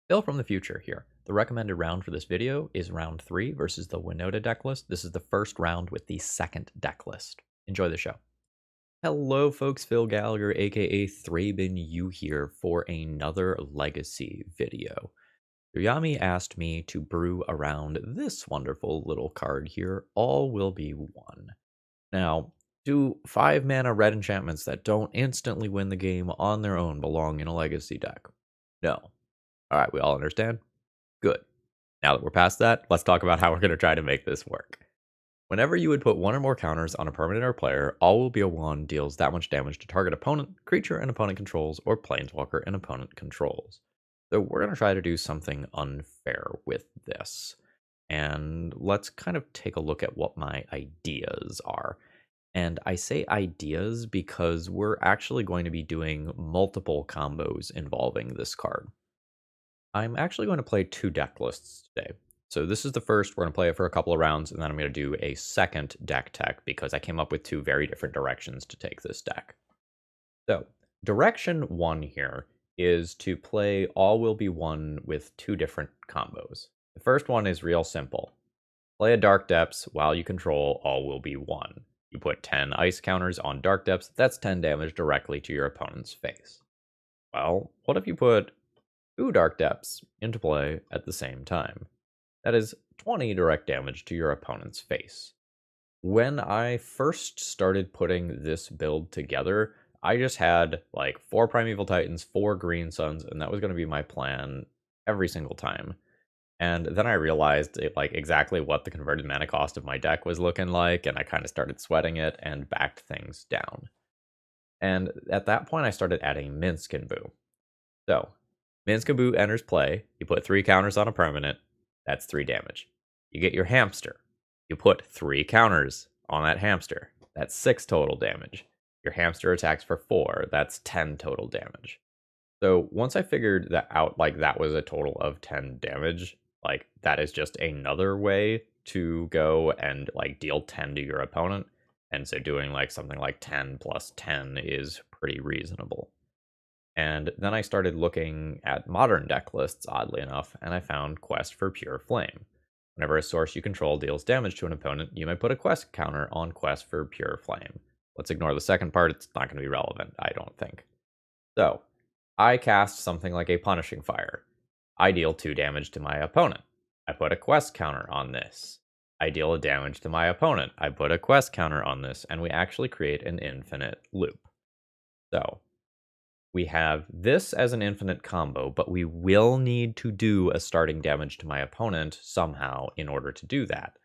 Bill from the future here. The recommended round for this video is round 3 versus the Winota deck list. This is the first round with the second deck list. Enjoy the show. Hello folks, Phil Gallagher aka ThrabenU here for another Legacy video. Yami asked me to brew around this wonderful little card here, All Will Be One. Now, do 5 mana red enchantments that don't instantly win the game on their own belong in a Legacy deck? No. Alright, we all understand? Good. Now that we're past that, let's talk about how we're going to try to make this work. Whenever you would put one or more counters on a permanent or player, All Will Be a One deals that much damage to target opponent, creature an opponent controls, or planeswalker an opponent controls. So we're going to try to do something unfair with this. And let's kind of take a look at what my ideas are. And I say ideas because we're actually going to be doing multiple combos involving this card. I'm actually going to play 2 deck lists today. So this is the first, we're going to play it for a couple of rounds, and then I'm going to do a second deck tech because I came up with 2 very different directions to take this deck. So, direction 1 here is to play All Will Be One with 2 different combos. The first one is real simple. Play a Dark Depths while you control All Will Be One. You put 10 ice counters on Dark Depths, that's 10 damage directly to your opponent's face. Well, what if you put 2 Dark Depths into play at the same time? That is 20 direct damage to your opponent's face. When I first started putting this build together, I just had like 4 Primeval Titans, 4 Green Suns, and that was going to be my plan every single time. And then I realized exactly what the converted mana cost of my deck was looking like, and I kind of started sweating it and backed things down. And at that point, I started adding Minsc Boo. So, Minsc Boo enters play, you put 3 counters on a permanent, that's 3 damage. You get your hamster, you put 3 counters on that hamster, that's 6 total damage. Your hamster attacks for 4, that's 10 total damage. So once I figured that out, that was a total of 10 damage, that is just another way to go and deal 10 to your opponent. And so doing something like 10 plus 10 is pretty reasonable. And then I started looking at modern deck lists, oddly enough, and I found Quest for Pure Flame. Whenever a source you control deals damage to an opponent, you may put a quest counter on Quest for Pure Flame. Let's ignore the second part, it's not going to be relevant, I don't think. So, I cast something like a Punishing Fire. I deal 2 damage to my opponent. I put a quest counter on this. I deal a damage to my opponent. I put a quest counter on this, and we actually create an infinite loop. So, we have this as an infinite combo, but we will need to do a starting damage to my opponent somehow in order to do that.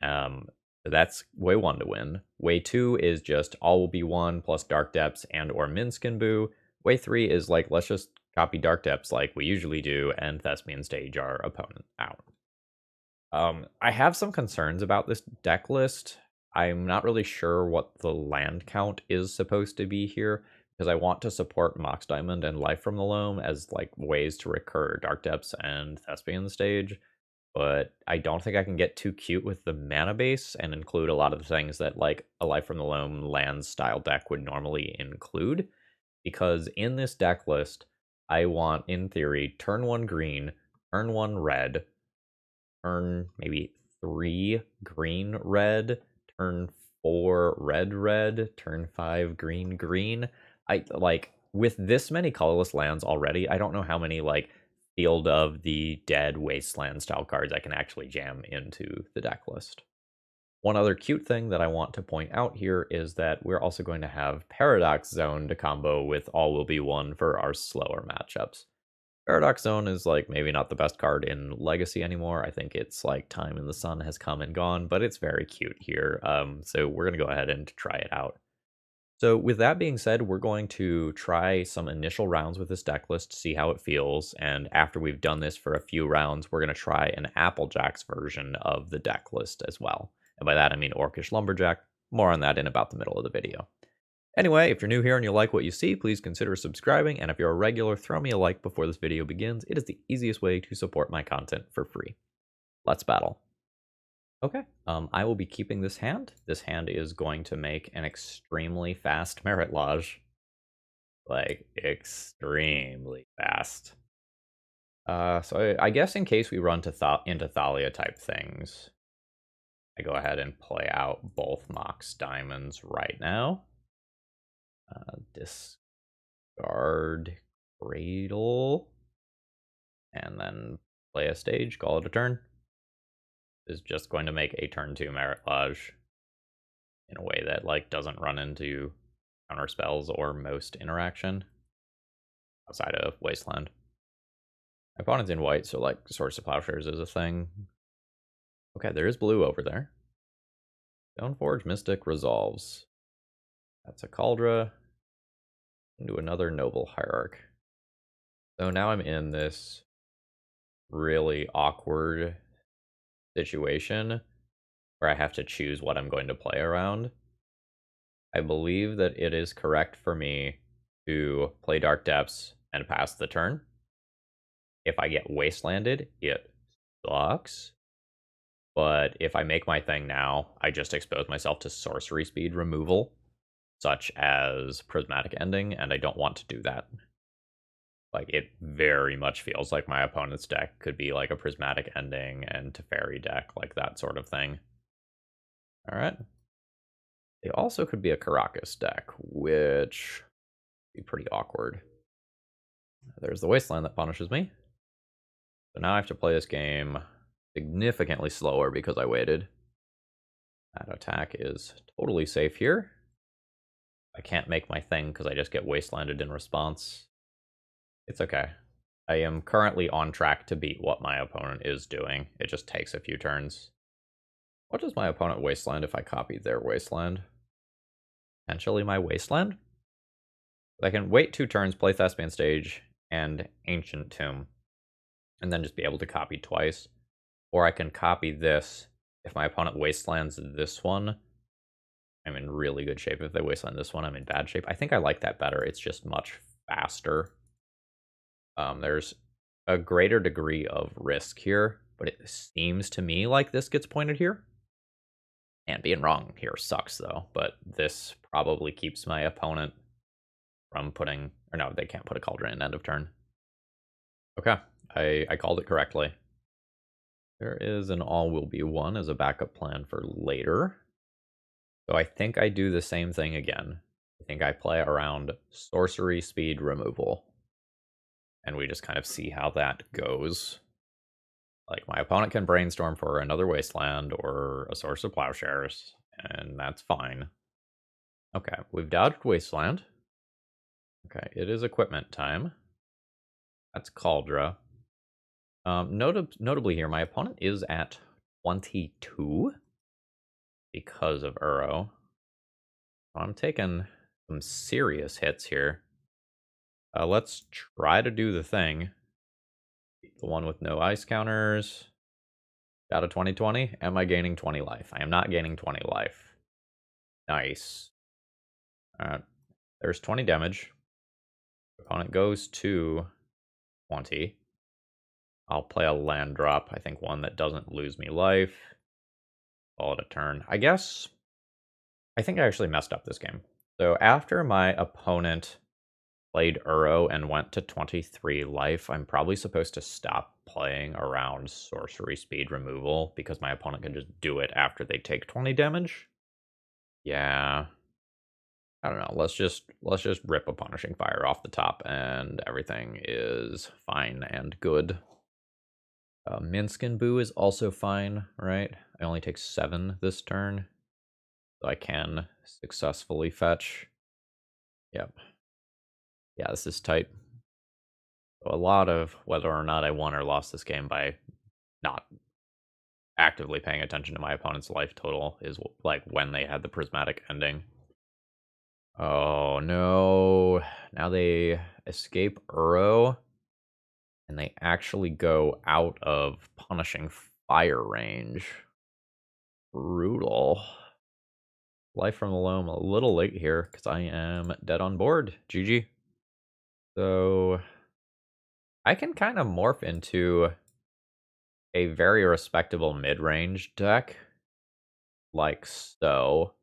So that's way 1 to win. Way 2 is just All Will Be One plus Dark Depths and or Minsc Boo. Way 3 is let's just copy Dark Depths like we usually do and Thespian stage our opponent out. I have some concerns about this deck list. I'm not really sure what the land count is supposed to be here, because I want to support Mox Diamond and Life from the Loam as ways to recur Dark Depths and Thespian stage, but I don't think I can get too cute with the mana base and include a lot of the things that a Life from the Loam land style deck would normally include, because in this deck list, I want, in theory, turn 1 green, turn 1 red, turn maybe 3 green red, turn 4 red red, turn 5 green green. With this many colorless lands already, I don't know how many Field of the Dead Wasteland style cards I can actually jam into the deck list. One other cute thing that I want to point out here is that we're also going to have Paradox Zone to combo with All Will Be One for our slower matchups. Paradox Zone is maybe not the best card in Legacy anymore. I think it's Time in the Sun has come and gone, but it's very cute here. So we're going to go ahead and try it out. So with that being said, we're going to try some initial rounds with this deck list, see how it feels, and after we've done this for a few rounds, we're going to try an Applejacks version of the deck list as well. And by that I mean Orcish Lumberjack. More on that in about the middle of the video. Anyway, if you're new here and you like what you see, please consider subscribing, and if you're a regular, throw me a like before this video begins. It is the easiest way to support my content for free. Let's battle. Okay, I will be keeping this hand. This hand is going to make an extremely fast Merit Lodge. Extremely fast. So I guess in case we run into Thalia type things, I go ahead and play out both Mox Diamonds right now. Discard Cradle, and then play a stage, call it a turn. Is just going to make a turn 2 Merit Lodge in a way that like doesn't run into counter spells or most interaction outside of Wasteland. My opponent's in white, so like Swords to Plowshares is a thing. Okay, there is blue over there. Stoneforge Mystic resolves. That's a Caldra into another Noble Hierarch. So now I'm in this really awkward situation where I have to choose what I'm going to play around. I believe that it is correct for me to play Dark Depths and pass the turn. If I get Wastelanded, it sucks. But if I make my thing now, I just expose myself to sorcery speed removal, such as Prismatic Ending, and I don't want to do that. Like, it very much feels like my opponent's deck could be like a Prismatic Ending and Teferi deck, like that sort of thing. Alright. They also could be a Caracas deck, which would be pretty awkward. There's the Wasteland that punishes me. So now I have to play this game significantly slower because I waited. That attack is totally safe here. I can't make my thing because I just get Wastelanded in response. It's okay. I am currently on track to beat what my opponent is doing. It just takes a few turns. What does my opponent Wasteland if I copy their Wasteland? Potentially my Wasteland? I can wait 2 turns, play Thespian Stage, and Ancient Tomb, and then just be able to copy twice. Or I can copy this. If my opponent Wastelands this one, I'm in really good shape. If they Wasteland this one, I'm in bad shape. I think I like that better. It's just much faster. There's a greater degree of risk here, but it seems to me like this gets pointed here. And being wrong here sucks, though. But this probably keeps my opponent from putting... Or no, they can't put a Cauldron in end of turn. Okay, I called it correctly. There is an All Will Be One as a backup plan for later. So I think I do the same thing again. I think I play around sorcery speed removal. And we just kind of see how that goes. Like, my opponent can brainstorm for another Wasteland or a Source of Plowshares, and that's fine. Okay, we've dodged Wasteland. Okay, it is equipment time. That's Caldra. Notably here, my opponent is at 22 because of Uro. I'm taking some serious hits here. Let's try to do the thing. The one with no ice counters. Out of 2020. Am I gaining 20 life? I am not gaining 20 life. Nice. Alright. There's 20 damage. Opponent goes to 20. I'll play a land drop. I think one that doesn't lose me life. Call it a turn. I think I actually messed up this game. So after my opponent played Uro and went to 23 life, I'm probably supposed to stop playing around sorcery speed removal because my opponent can just do it after they take 20 damage. Yeah. I don't know. Let's just rip a Punishing Fire off the top and everything is fine and good. Minsc Boo is also fine, right? I only take 7 this turn. So I can successfully fetch. Yep. Yeah, this is tight. So a lot of whether or not I won or lost this game by not actively paying attention to my opponent's life total is like when they had the prismatic ending. Oh no. Now they escape Uro and they actually go out of Punishing Fire range. Brutal. Life from the Loam a little late here because I am dead on board. GG. So I can kind of morph into a very respectable mid-range deck. Like so.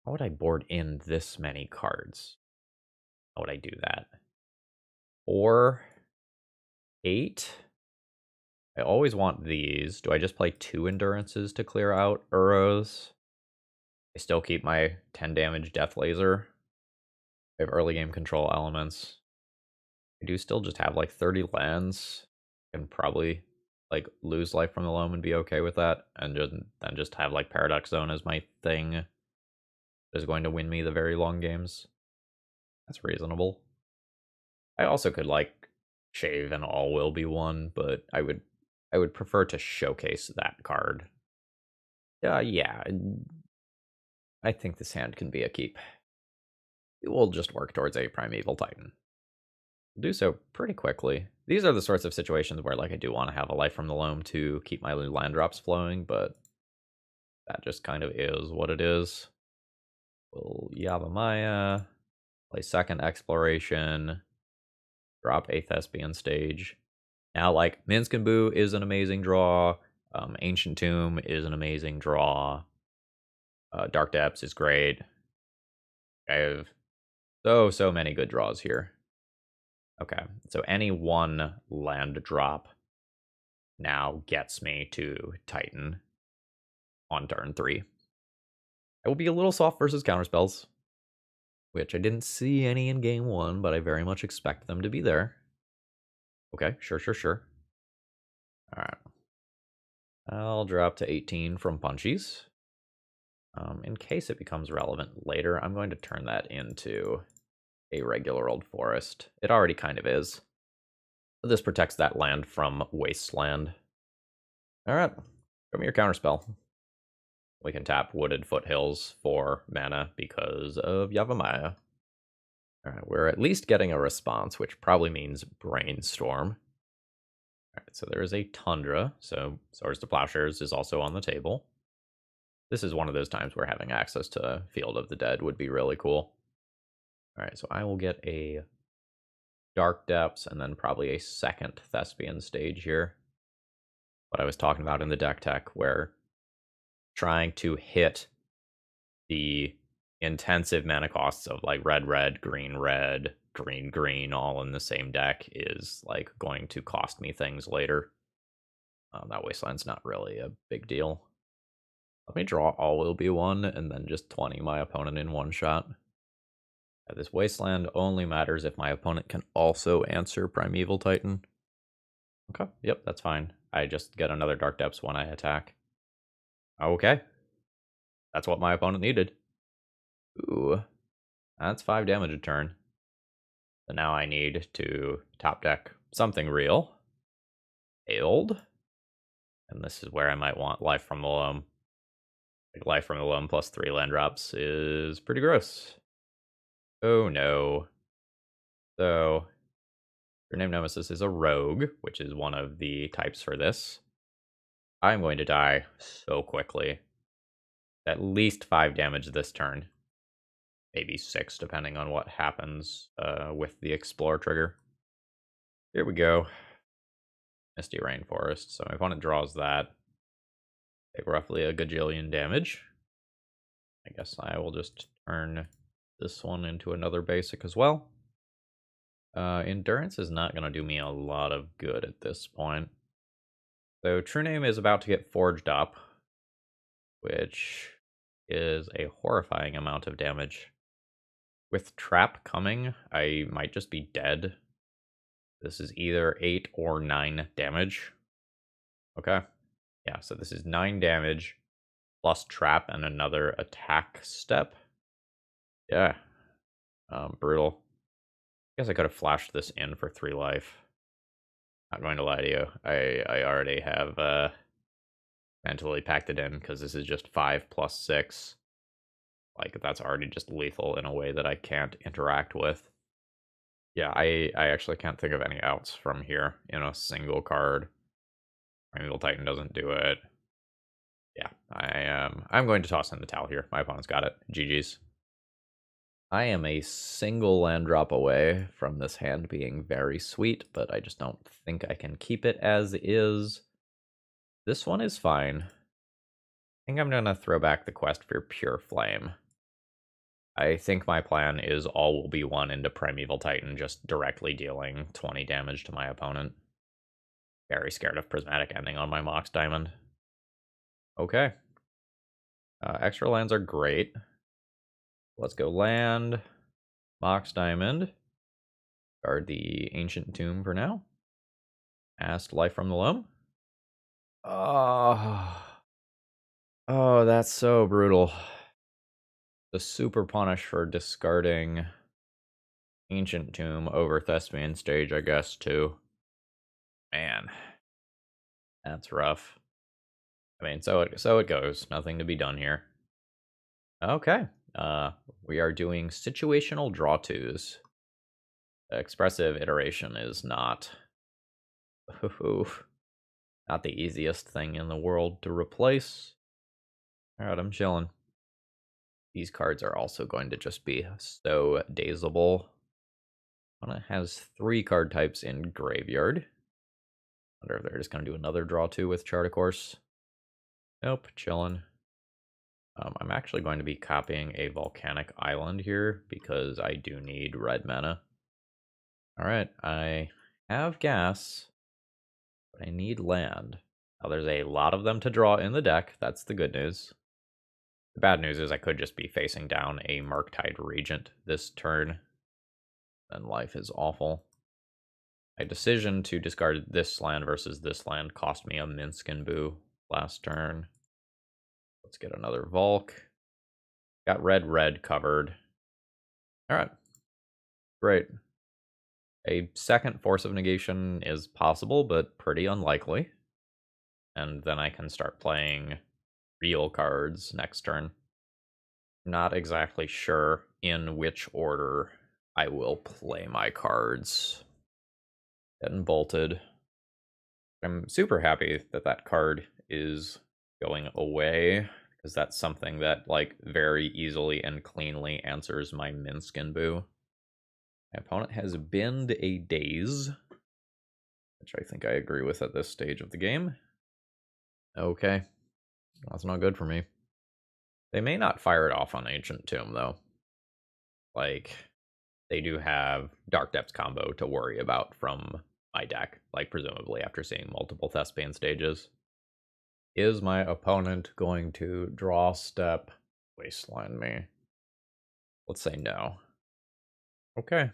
How would I board in this many cards? How would I do that? Or 8. I always want these. Do I just play 2 endurances to clear out Uros? I still keep my 10 damage Death Laser. I have early game control elements. I do still just have like 30 lands. Can probably like lose Life from the Loam and be okay with that, and then just have like Paradox Zone as my thing that is going to win me the very long games. That's reasonable. I also could like shave and all will be one, but I would prefer to showcase that card. Yeah, I think this hand can be a keep. We'll just work towards a Primeval Titan. We'll do so pretty quickly. These are the sorts of situations where like I do want to have a Life from the Loam to keep my land drops flowing, but that just kind of is what it is. We'll Yavimaya, play second Exploration, drop a Thespian Stage. Now, like, Minsc Boo is an amazing draw. Ancient Tomb is an amazing draw. Dark Depths is great. I have so many good draws here. Okay, so any one land drop now gets me to Titan on turn 3. I will be a little soft versus counterspells, which I didn't see any in game 1, but I very much expect them to be there. Okay, sure. Alright. I'll drop to 18 from Punchies. In case it becomes relevant later, I'm going to turn that into a regular old forest. It already kind of is. But this protects that land from Wasteland. Alright, show me your counterspell. We can tap Wooded Foothills for mana because of Yavimaya. Alright, we're at least getting a response, which probably means Brainstorm. Alright, so there is a Tundra, so Swords to Plowshares is also on the table. This is one of those times where having access to Field of the Dead would be really cool. Alright, so I will get a Dark Depths and then probably a second Thespian Stage here. What I was talking about in the deck tech, where trying to hit the intensive mana costs of like red, green, all in the same deck is like going to cost me things later. That Wasteland's not really a big deal. Let me draw all will be one and then just 20 my opponent in one shot. This Wasteland only matters if my opponent can also answer Primeval Titan. Okay, yep, that's fine. I just get another Dark Depths when I attack. Okay. That's what my opponent needed. Ooh, that's 5 damage a turn. So now I need to top deck something real. Ailed. And this is where I might want Life from the Loam. Like Life from the Loam plus 3 land drops is pretty gross. Oh no. So, your name Nemesis is a rogue, which is one of the types for this. I'm going to die so quickly. At least 5 damage this turn. Maybe 6, depending on what happens with the Explore trigger. Here we go. Misty Rainforest. So my opponent draws that. Take roughly a gajillion damage. I guess I will just turn this one into another basic as well. Endurance is not going to do me a lot of good at this point. So True Name is about to get forged up, which is a horrifying amount of damage. With Trap coming, I might just be dead. This is either 8 or 9 damage. Okay. Yeah, so this is 9 damage plus Trap and another attack step. Yeah. Brutal. I guess I could have flashed this in for 3 life. Not going to lie to you. I already have mentally packed it in because this is just 5 plus 6. Like, that's already just lethal in a way that I can't interact with. Yeah, I actually can't think of any outs from here in a single card. Primeval Titan doesn't do it. Yeah, I'm going to toss in the towel here. My opponent's got it. GG's. I am a single land drop away from this hand being very sweet, but I just don't think I can keep it as is. This one is fine. I think I'm going to throw back the quest for Pure Flame. I think my plan is all will be one into Primeval Titan, just directly dealing 20 damage to my opponent. Very scared of Prismatic Ending on my Mox Diamond. Okay. Extra lands are great. Let's go land. Mox Diamond. Guard the Ancient Tomb for now. Asked Life from the Loam. Oh, that's so brutal. The super punish for discarding Ancient Tomb over Thespian Stage, I guess, too. Man, that's rough. I mean, so it goes. Nothing to be done here. Okay. We are doing situational draw twos. Expressive iteration is not not the easiest thing in the world to replace. Alright, I'm chilling. These cards are also going to just be so dazable. It has 3 card types in Graveyard. Wonder if they're just going to do another draw 2 with Chart a Course. Nope, chilling. I'm actually going to be copying a Volcanic Island here because I do need red mana. Alright, I have gas, but I need land. Now there's a lot of them to draw in the deck, that's the good news. The bad news is I could just be facing down a Murktide Regent this turn. Then life is awful. My decision to discard this land versus this land cost me a Minsc Boo last turn. Let's get another Volk. Got red covered. Alright. Great. A second Force of Negation is possible, but pretty unlikely. And then I can start playing real cards next turn. Not exactly sure in which order I will play my cards. Getting bolted. I'm super happy that that card is going away, because that's something that, like, very easily and cleanly answers my Minsc Boo. My opponent has Bend a Daze, which I think I agree with at this stage of the game. Okay. That's not good for me. They may not fire it off on Ancient Tomb, though. Like, they do have Dark Depths combo to worry about from my deck, like, presumably after seeing multiple Thespian stages. Is my opponent going to draw step wasteland me? Let's say no. Okay.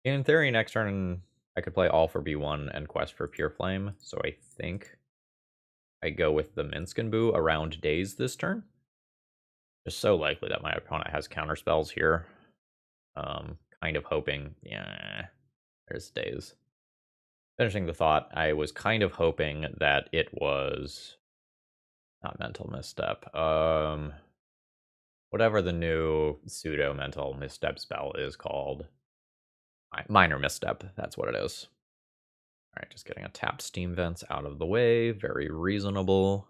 In theory, next turn I could play all for B1 and quest for Pure Flame, so I think I go with the Minsc Boo around Daze this turn. It's so likely that my opponent has counter spells here. Kind of hoping, yeah, there's Daze. Finishing the thought, I was kind of hoping that it was not Mental Misstep. Whatever the new pseudo Mental Misstep spell is called. Minor Misstep, that's what it is. Alright, just getting a tapped Steam Vents out of the way. Very reasonable.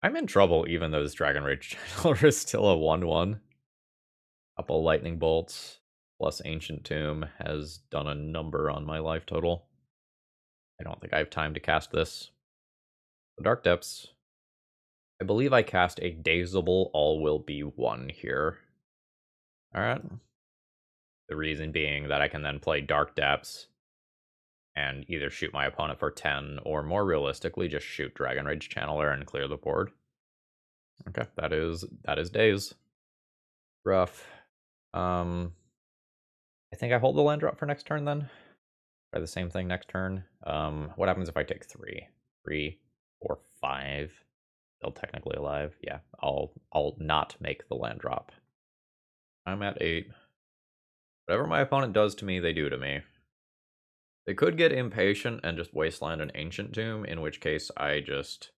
I'm in trouble even though this Dragon Rage Channeler is still a 1-1. Couple Lightning Bolts plus Ancient Tomb has done a number on my life total. I don't think I have time to cast this. The Dark Depths. I believe I cast a Dazable All Will Be 1 here. Alright. The reason being that I can then play Dark Depths and either shoot my opponent for 10, or more realistically, just shoot Dragon Rage Channeler and clear the board. Okay, that is Daze. Rough. I think I hold the land drop for next turn then. Try the same thing next turn. What happens if I take 3? 3, 4, 5. Still technically alive. Yeah, I'll not make the land drop. I'm at 8. Whatever my opponent does to me, they do to me. They could get impatient and just wasteland an Ancient Tomb, in which case I just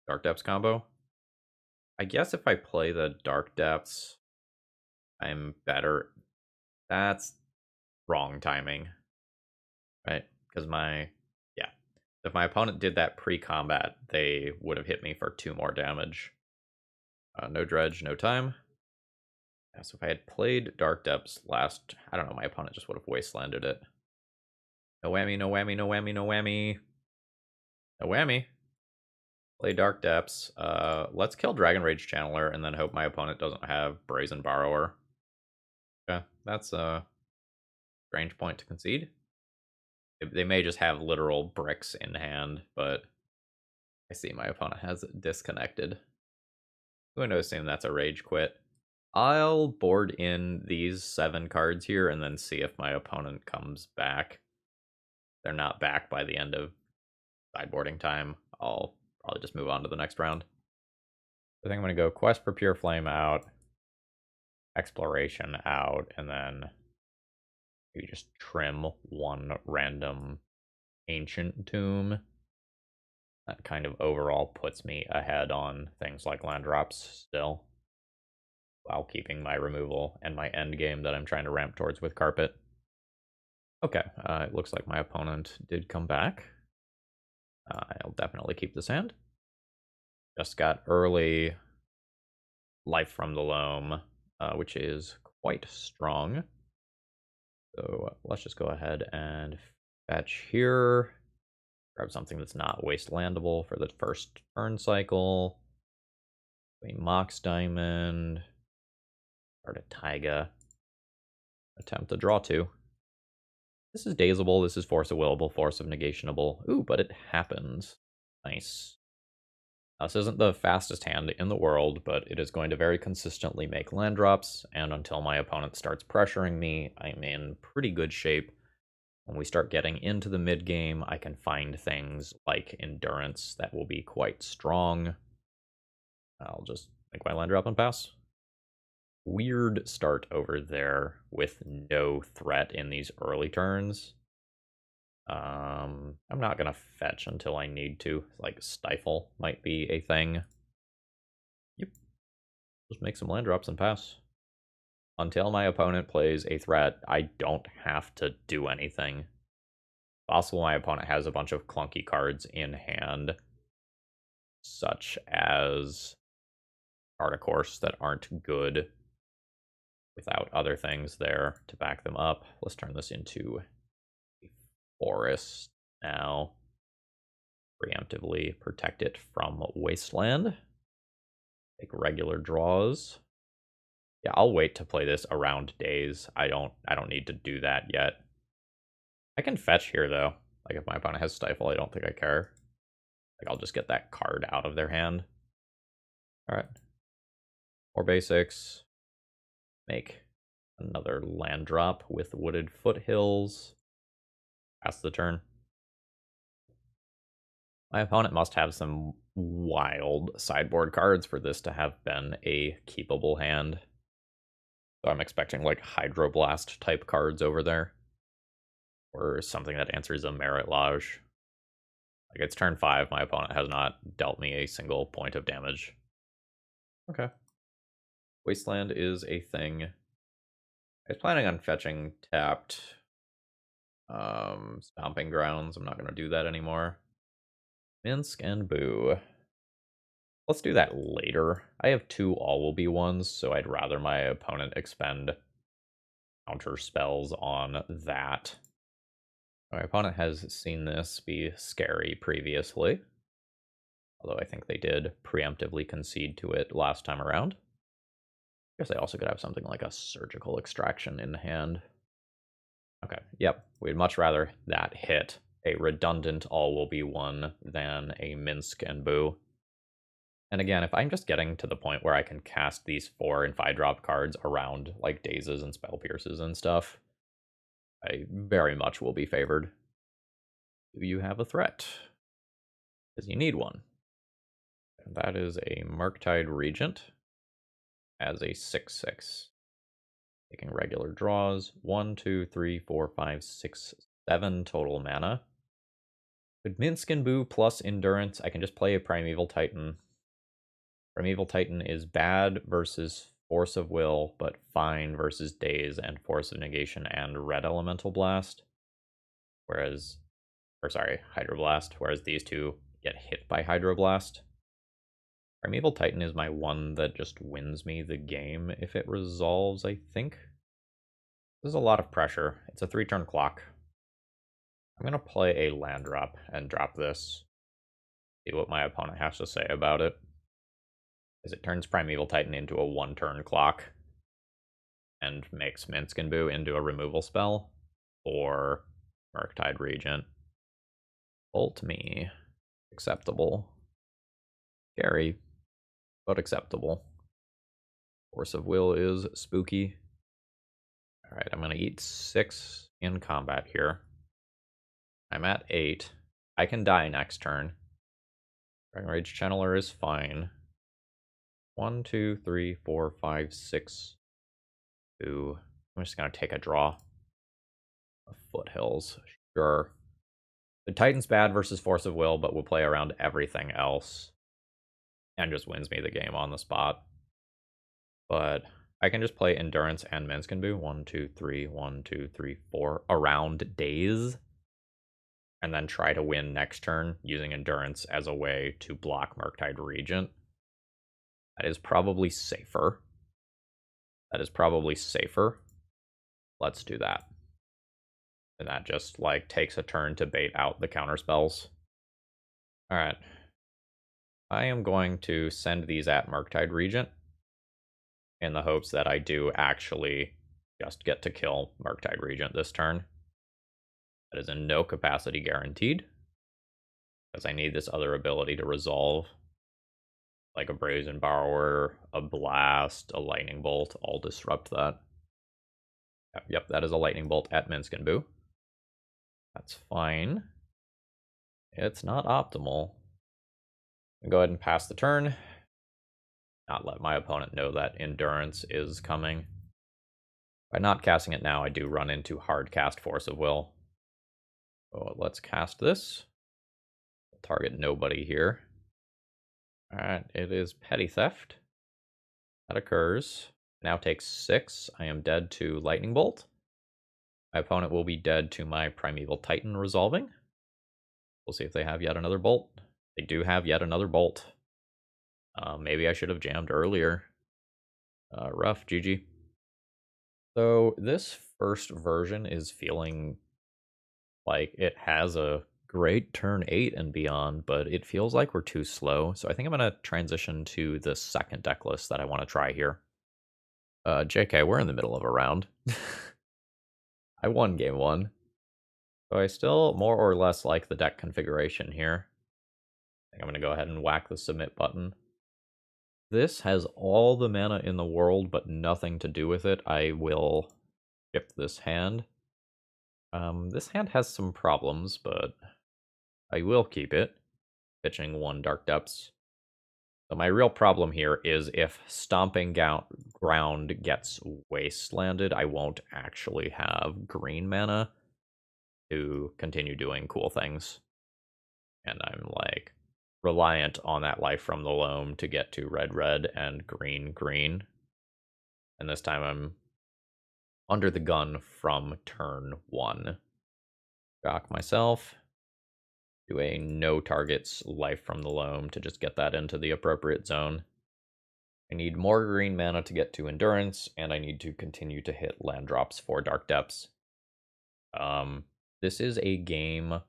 Dark Depths combo. I guess if I play the Dark Depths, I'm better. That's wrong timing. Right? Because if my opponent did that pre-combat, they would have hit me for 2 more damage. No dredge, no time. Yeah, so if I had played Dark Depths last, I don't know, my opponent just would have wastelanded it. No whammy, no whammy, no whammy, no whammy. No whammy. Play Dark Depths. Let's kill Dragon Rage Channeler and then hope my opponent doesn't have Brazen Borrower. Okay, that's a strange point to concede. They may just have literal bricks in hand, but I see my opponent has disconnected. I'm going to assume that's a rage quit. I'll board in these 7 cards here and then see if my opponent comes back. They're not back by the end of sideboarding time. I'll probably just move on to the next round. I think I'm going to go Quest for Pure Flame out, Exploration out, and then maybe just trim one random Ancient Tomb. That kind of overall puts me ahead on things like land drops still, while keeping my removal and my end game that I'm trying to ramp towards with Carpet. Okay, it looks like my opponent did come back. I'll definitely keep this hand. Just got early Life from the Loam, which is quite strong. So let's just go ahead and fetch here. Grab something that's not wastelandable for the first turn cycle. A Mox Diamond. Start a Taiga. Attempt to draw 2. This is dazable, this is Force of Willable, Force of Negationable. Ooh, but it happens. Nice. This isn't the fastest hand in the world, but it is going to very consistently make land drops, and until my opponent starts pressuring me, I'm in pretty good shape. When we start getting into the mid game, I can find things like Endurance that will be quite strong. I'll just make my land drop and pass. Weird start over there with no threat in these early turns. I'm not gonna fetch until I need to. Like Stifle might be a thing. Yep. Just make some land drops and pass. Until my opponent plays a threat, I don't have to do anything. Possible my opponent has a bunch of clunky cards in hand, such as Arctic Horse, that aren't good without other things there to back them up. Let's turn this into a forest now. Preemptively protect it from wasteland. Take regular draws. Yeah, I'll wait to play this around days. I don't need to do that yet. I can fetch here though. Like if my opponent has Stifle, I don't think I care. Like I'll just get that card out of their hand. Alright. 4 basics. Make another land drop with Wooded Foothills. Pass the turn. My opponent must have some wild sideboard cards for this to have been a keepable hand. So I'm expecting like Hydroblast type cards over there. Or something that answers a Merit Lodge. Like it's turn 5, my opponent has not dealt me a single point of damage. Okay. Wasteland is a thing. I was planning on fetching tapped Stomping Grounds. I'm not going to do that anymore. Minsc Boo. Let's do that later. I have 2 all-will-be ones, so I'd rather my opponent expend counter spells on that. My opponent has seen this be scary previously, although I think they did preemptively concede to it last time around. I guess they also could have something like a Surgical Extraction in hand. Okay, yep, we'd much rather that hit a redundant all-will-be one than a Minsc Boo. And again, if I'm just getting to the point where I can cast these 4 and 5-drop cards around like Dazes and Spell Pierces and stuff, I very much will be favored. Do you have a threat? Because you need one. And that is a Murktide Regent as a 6/6. Taking regular draws. 1, 2, 3, 4, 5, 6, 7 total mana. With Minsc Boo plus Endurance, I can just play a Primeval Titan. Primeval Titan is bad versus Force of Will, but fine versus Daze and Force of Negation and Red Elemental Blast. Whereas, or sorry, Hydroblast, whereas these two get hit by Hydroblast. Primeval Titan is my one that just wins me the game if it resolves, I think. This is a lot of pressure. It's a 3-turn clock. I'm going to play a land drop and drop this. See what my opponent has to say about it. Because it turns Primeval Titan into a 1-turn clock and makes Minsc Boo into a removal spell. Or Murktide Regent. Bolt me. Acceptable. Scary, but acceptable. Force of Will is spooky. Alright, I'm going to eat 6 in combat here. I'm at 8. I can die next turn. Dragon Rage Channeler is fine. 1, 2, 3, 4, 5, 6. 2. I'm just going to take a draw. Foothills. Sure. The Titan's bad versus Force of Will, but will play around everything else. And just wins me the game on the spot. But I can just play Endurance and Minsc Boo. 1, 2, 3, 1, 2, 3, 4. Around days. And then try to win next turn using Endurance as a way to block Murktide Regent. That is probably safer. Let's do that. And that just, like, takes a turn to bait out the counter spells. Alright. I am going to send these at Murktide Regent in the hopes that I do actually just get to kill Murktide Regent this turn. That is in no capacity guaranteed, because I need this other ability to resolve. Like a Brazen Borrower, a Blast, a Lightning Bolt, all disrupt that. Yep, that is a Lightning Bolt at Minsc Boo. That's fine. It's not optimal. I'll go ahead and pass the turn. Not let my opponent know that Endurance is coming. By not casting it now, I do run into hard cast Force of Will. So let's cast this. We'll target nobody here. Alright, it is Petty Theft. That occurs. Now takes 6. I am dead to Lightning Bolt. My opponent will be dead to my Primeval Titan resolving. We'll see if they have yet another bolt. They do have yet another bolt. Maybe I should have jammed earlier. Rough, GG. So this first version is feeling like it has a great turn 8 and beyond, but it feels like we're too slow. So I think I'm going to transition to the second deck list that I want to try here. JK, we're in the middle of a round. I won game 1. So I still more or less like the deck configuration here. I think I'm going to go ahead and whack the submit button. This has all the mana in the world, but nothing to do with it. I will skip this hand. This hand has some problems, but I will keep it. Pitching 1 Dark Depths. So my real problem here is if Stomping Ground gets wastelanded, I won't actually have green mana to continue doing cool things. And I'm, like, reliant on that Life from the Loam to get to red and green. And this time I'm under the gun from turn 1. Shock myself. Do a no targets Life from the Loam to just get that into the appropriate zone. I need more green mana to get to Endurance, and I need to continue to hit land drops for Dark Depths. This is a game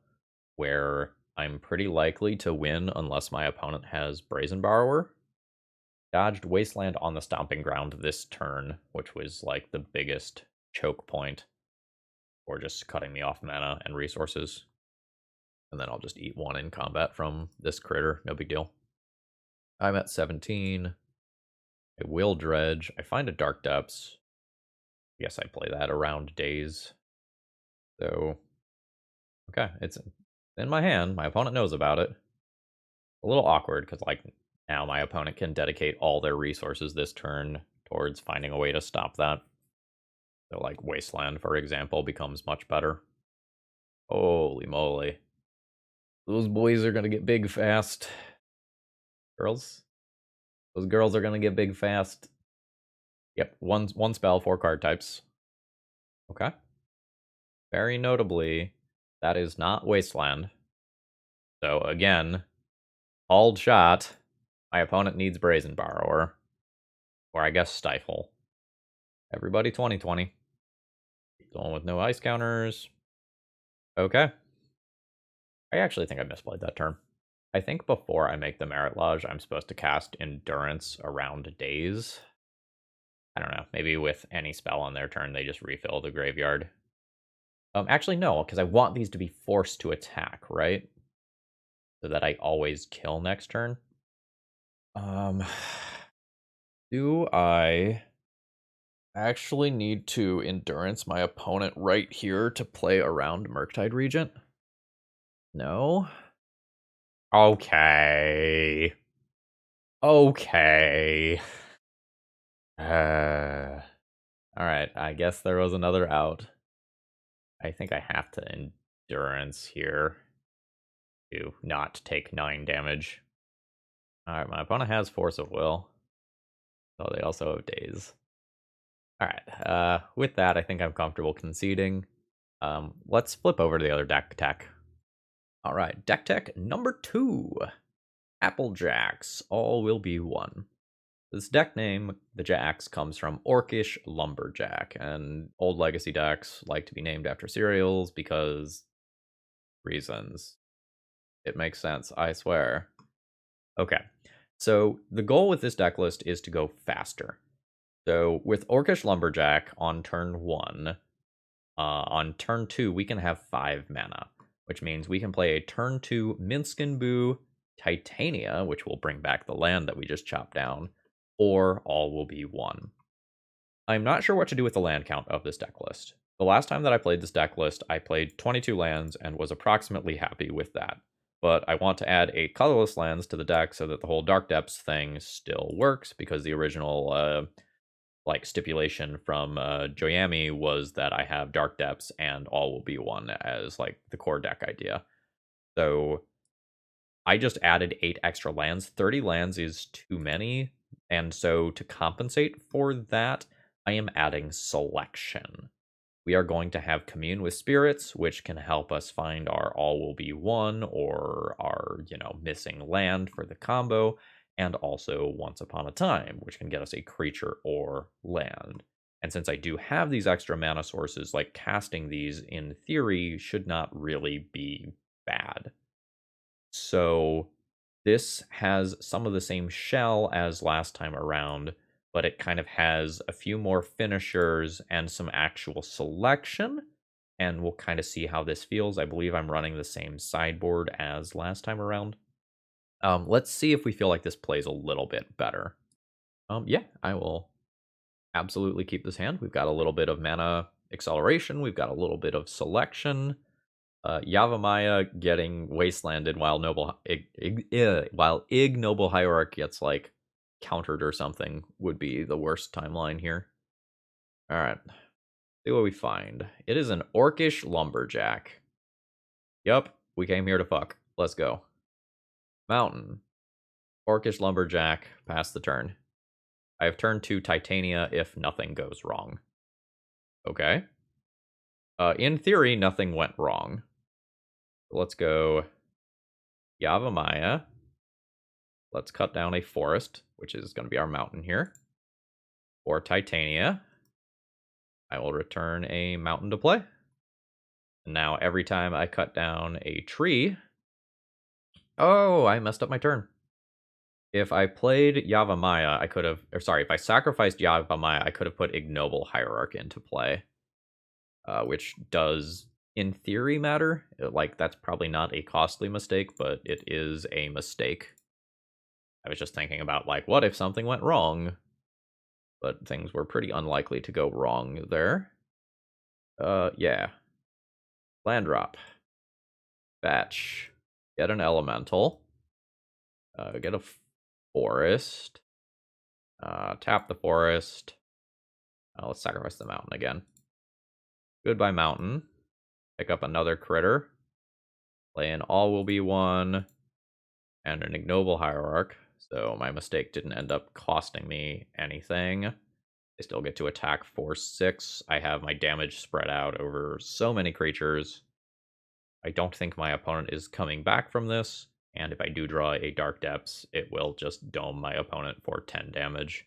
where I'm pretty likely to win unless my opponent has Brazen Borrower. Dodged Wasteland on the Stomping Ground this turn, which was like the biggest choke point for just cutting me off mana and resources. And then I'll just eat 1 in combat from this critter, no big deal. I'm at 17. I will dredge. I find a Dark Depths. I guess I play that around days. So, okay, it's in my hand. My opponent knows about it. A little awkward, because, like, now my opponent can dedicate all their resources this turn towards finding a way to stop that. So, like, Wasteland, for example, becomes much better. Holy moly. Those boys are gonna get big fast. Girls? Those girls are gonna get big fast. Yep, one spell, 4 card types. Okay. Very notably, that is not Wasteland. So again, called shot. My opponent needs Brazen Borrower. Or I guess Stifle. Everybody 2020. Keep going with no ice counters. Okay. I actually think I misplayed that turn. I think before I make the Merit Lodge, I'm supposed to cast Endurance around days. I don't know. Maybe with any spell on their turn, they just refill the graveyard. Actually, no, because I want these to be forced to attack, right? So that I always kill next turn. Do I actually need to endurance my opponent right here to play around Murktide Regent? No? Okay. Okay. Alright, I guess there was another out. I think I have to endurance here to not take 9 damage. Alright, my opponent has Force of Will. So they also have Daze. Alright, with that, I think I'm comfortable conceding. Let's flip over to the other deck tech. Alright, deck tech number 2. Applejacks, all will be one. This deck name, the Jacks, comes from Orcish Lumberjack, and old legacy decks like to be named after cereals because reasons. It makes sense, I swear. Okay, so the goal with this deck list is to go faster. So with Orcish Lumberjack on turn 1, on turn 2 we can have 5 mana, which means we can play a turn 2 Minsc Boo Titania, which will bring back the land that we just chopped down, or all will be one. I'm not sure what to do with the land count of this deck list. The last time that I played this deck list, I played 22 lands and was approximately happy with that. But I want to add 8 colorless lands to the deck so that the whole Dark Depths thing still works, because the original stipulation from Joyami was that I have Dark Depths and all will be one as like the core deck idea. So I just added 8 extra lands. 30 lands is too many, and so to compensate for that, I am adding selection. We are going to have Commune with Spirits, which can help us find our All Will Be One or our, missing land for the combo, and also Once Upon a Time, which can get us a creature or land. And since I do have these extra mana sources, like casting these in theory should not really be bad. So this has some of the same shell as last time around, but it kind of has a few more finishers and some actual selection, and we'll kind of see how this feels. I believe I'm running the same sideboard as last time around. Let's see if we feel like this plays a little bit better. Yeah, I will absolutely keep this hand. We've got a little bit of mana acceleration. We've got a little bit of selection. Yavimaya getting wastelanded while Ignoble Hierarch gets like countered or something would be the worst timeline here. All right, see what we find. It is an Orcish Lumberjack. Yup, we came here to fuck. Let's go. Mountain. Orcish Lumberjack. Pass the turn. I have turn 2 Titania if nothing goes wrong. Okay. In theory, nothing went wrong. Let's go Yavimaya. Let's cut down a forest, which is going to be our mountain here. For Titania, I will return a mountain to play. And now every time I cut down a tree... Oh, I messed up my turn. If I played Yavimaya, I could have... Or sorry, if I sacrificed Yavimaya, I could have put Ignoble Hierarch into play. Which does, in theory, matter. Like, that's probably not a costly mistake, but it is a mistake. I was just thinking about, like, what if something went wrong? But things were pretty unlikely to go wrong there. Yeah. Land drop. Batch. Get an elemental. Get a forest. Tap the forest. Let's sacrifice the mountain again. Goodbye, mountain. Pick up another critter. Play in All Will Be One. And an Ignoble Hierarch. So my mistake didn't end up costing me anything. I still get to attack for 6. I have my damage spread out over so many creatures. I don't think my opponent is coming back from this. And if I do draw a Dark Depths, it will just dome my opponent for 10 damage.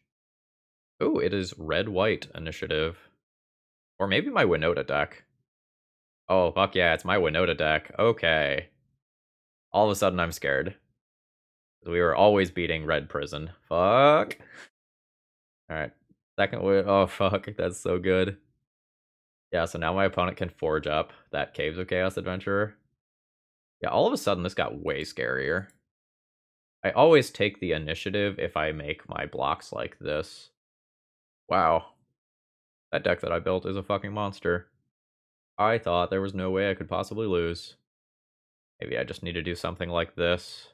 Oh, it is red-white initiative. Or maybe my Winota deck. Oh, fuck yeah, it's my Winota deck. Okay. All of a sudden, I'm scared. We were always beating Red Prison. Fuck. Alright. Second win. Oh, fuck. That's so good. Yeah, so now my opponent can forge up that Caves of Chaos Adventurer. Yeah, all of a sudden this got way scarier. I always take the initiative if I make my blocks like this. Wow. That deck that I built is a fucking monster. I thought there was no way I could possibly lose. Maybe I just need to do something like this.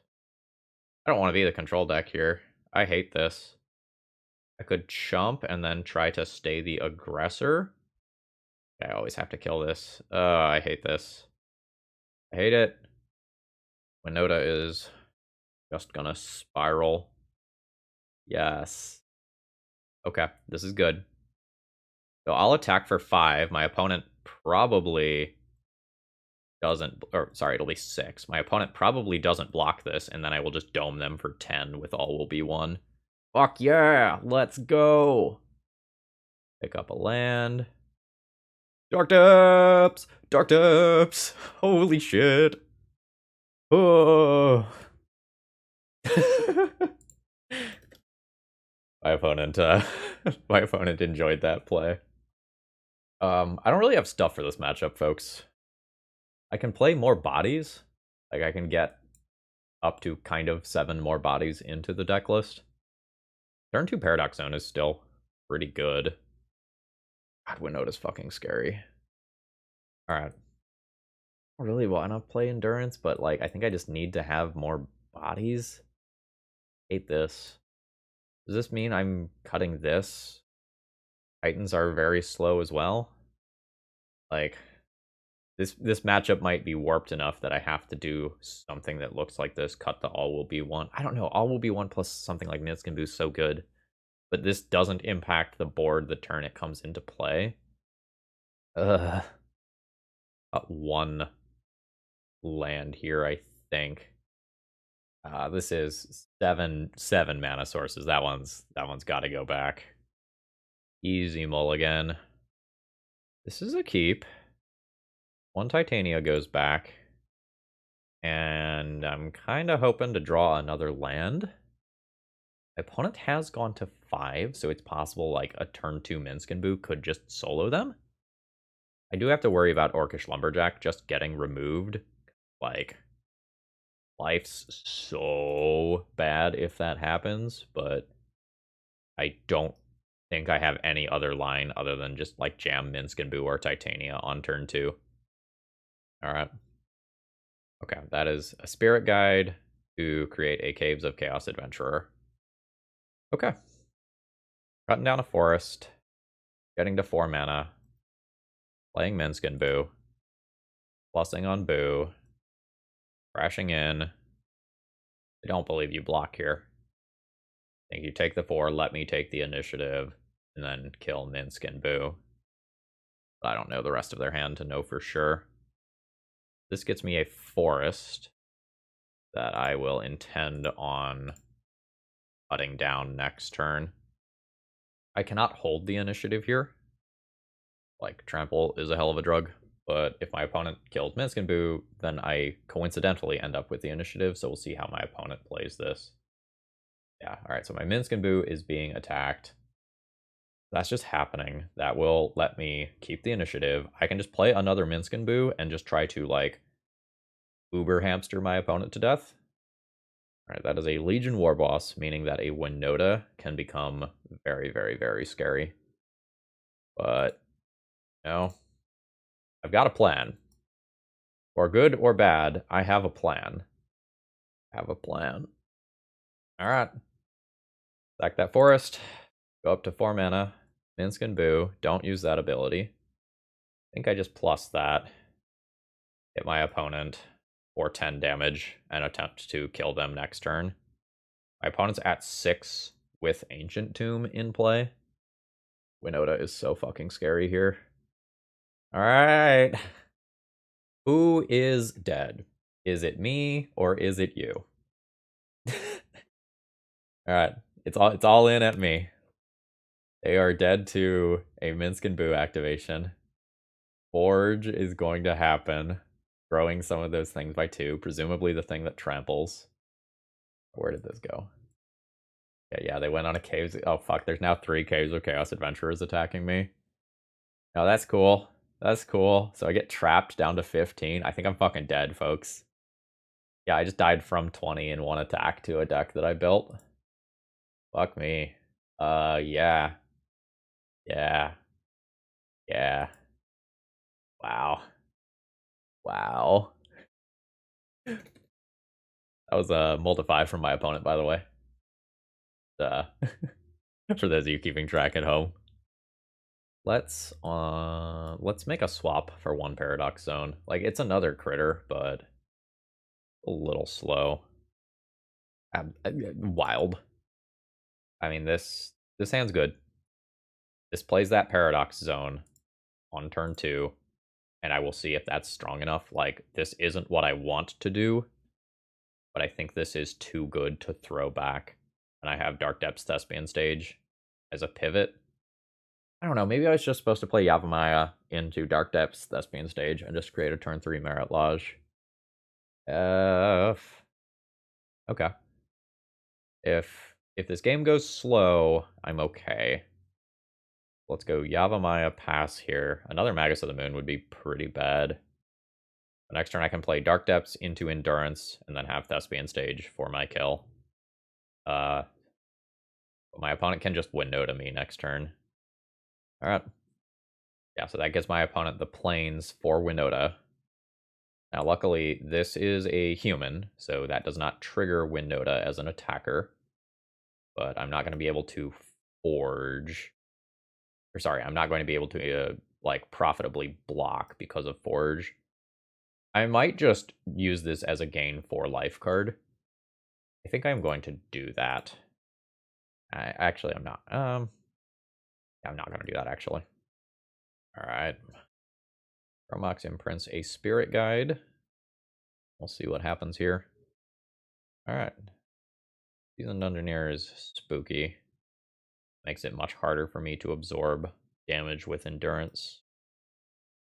I don't want to be the control deck here. I hate this. I could chump and then try to stay the aggressor. I always have to kill this. I hate this. I hate it. Winota is just gonna spiral. Yes. Okay, this is good. So I'll attack for 5. My opponent probably doesn't, or sorry, it'll be 6. My opponent probably doesn't block this, and then I will just dome them for 10 with all will be 1. Fuck yeah, let's go. Pick up a land. Dark Depths! Dark Depths! Holy shit. Oh. my opponent my opponent enjoyed that play. I don't really have stuff for this matchup, folks. I can play more bodies. Like, I can get up to kind of 7 more bodies into the deck list. Turn 2 Paradox Zone is still pretty good. God, Winota's fucking scary. Alright. I don't really want to play Endurance, but, like, I think I just need to have more bodies. Hate this. Does this mean I'm cutting this? Titans are very slow as well. Like, this matchup might be warped enough that I have to do something that looks like this. Cut the all will be 1. I don't know. All will be 1 plus something like Minsc Boo is so good. But this doesn't impact the board the turn it comes into play. Ugh. Got 1 land here, I think. This is 7 mana sources. That one's got to go back. Easy mulligan. This is a keep. 1 Titania goes back. And I'm kind of hoping to draw another land. My opponent has gone to 5, so it's possible like a turn 2 Minsc Boo could just solo them. I do have to worry about Orcish Lumberjack just getting removed. Like, life's so bad if that happens, but I don't think I have any other line other than just like jam Minsc Boo or Titania on turn 2. Alright. Okay, that is a Spirit Guide to create a Caves of Chaos Adventurer. Okay. Cutting down a forest, getting to 4 mana, playing Minsc Boo, plussing on Boo, crashing in. I don't believe you block here. I think you take the 4, let me take the initiative, and then kill Minsc Boo. But I don't know the rest of their hand to know for sure. This gets me a forest that I will intend on cutting down next turn. I cannot hold the initiative here. Like, trample is a hell of a drug. But if my opponent kills Minsc Boo, then I coincidentally end up with the initiative, so we'll see how my opponent plays this. Yeah, alright, so my Minsc Boo is being attacked. That's just happening. That will let me keep the initiative. I can just play another Minsc Boo and just try to, like, uber hamster my opponent to death. Alright, that is a Legion War Boss, meaning that a Winota can become very, very, very scary. But, no. I've got a plan. For good or bad, I have a plan. Alright. Sack that forest. Go up to 4 mana. Minsc Boo. Don't use that ability. I think I just plus that. Hit my opponent for 10 damage and attempt to kill them next turn. My opponent's at 6 with Ancient Tomb in play. Winota is so fucking scary here. Alright. Who is dead? Is it me or is it you? Alright. It's all in at me. They are dead to a Minsc Boo activation. Forge is going to happen. Growing some of those things by 2. Presumably the thing that tramples. Where did this go? Yeah, they went on a caves. Oh, fuck. There's now 3 Caves of Chaos Adventurers attacking me. Oh, that's cool. That's cool. So I get trapped down to 15. I think I'm fucking dead, folks. Yeah, I just died from 20 in one attack to a deck that I built. Fuck me. Yeah. Yeah. Yeah. Wow. Wow. That was a multiply from my opponent, by the way. For those of you keeping track at home. Let's make a swap for one Paradox Zone. Like, it's another critter, but a little slow. Wild. I mean, this hand's good. This plays that Paradox Zone on turn 2, and I will see if that's strong enough. Like, this isn't what I want to do, but I think this is too good to throw back. And I have Dark Depths Thespian Stage as a pivot. I don't know, maybe I was just supposed to play Yavimaya into Dark Depths Thespian Stage and just create a turn 3 Merit Lodge. Okay. If this game goes slow, I'm okay. Let's go Yavimaya pass here. Another Magus of the Moon would be pretty bad. The next turn I can play Dark Depths into Endurance and then have Thespian Stage for my kill. But my opponent can just window to me next turn. Alright. Yeah, so that gives my opponent the plains for Winota. Now, luckily, this is a human, so that does not trigger Winota as an attacker. But I'm not going to be able to forge. Or sorry, I'm not going to be able to like profitably block because of forge. I might just use this as a gain for life card. I think I'm going to do that. Actually, I'm not. Yeah, I'm not going to do that, actually. All right. Chromox imprints a spirit guide. We'll see what happens here. All right. Seasoned Dungeoneer is spooky. Makes it much harder for me to absorb damage with endurance.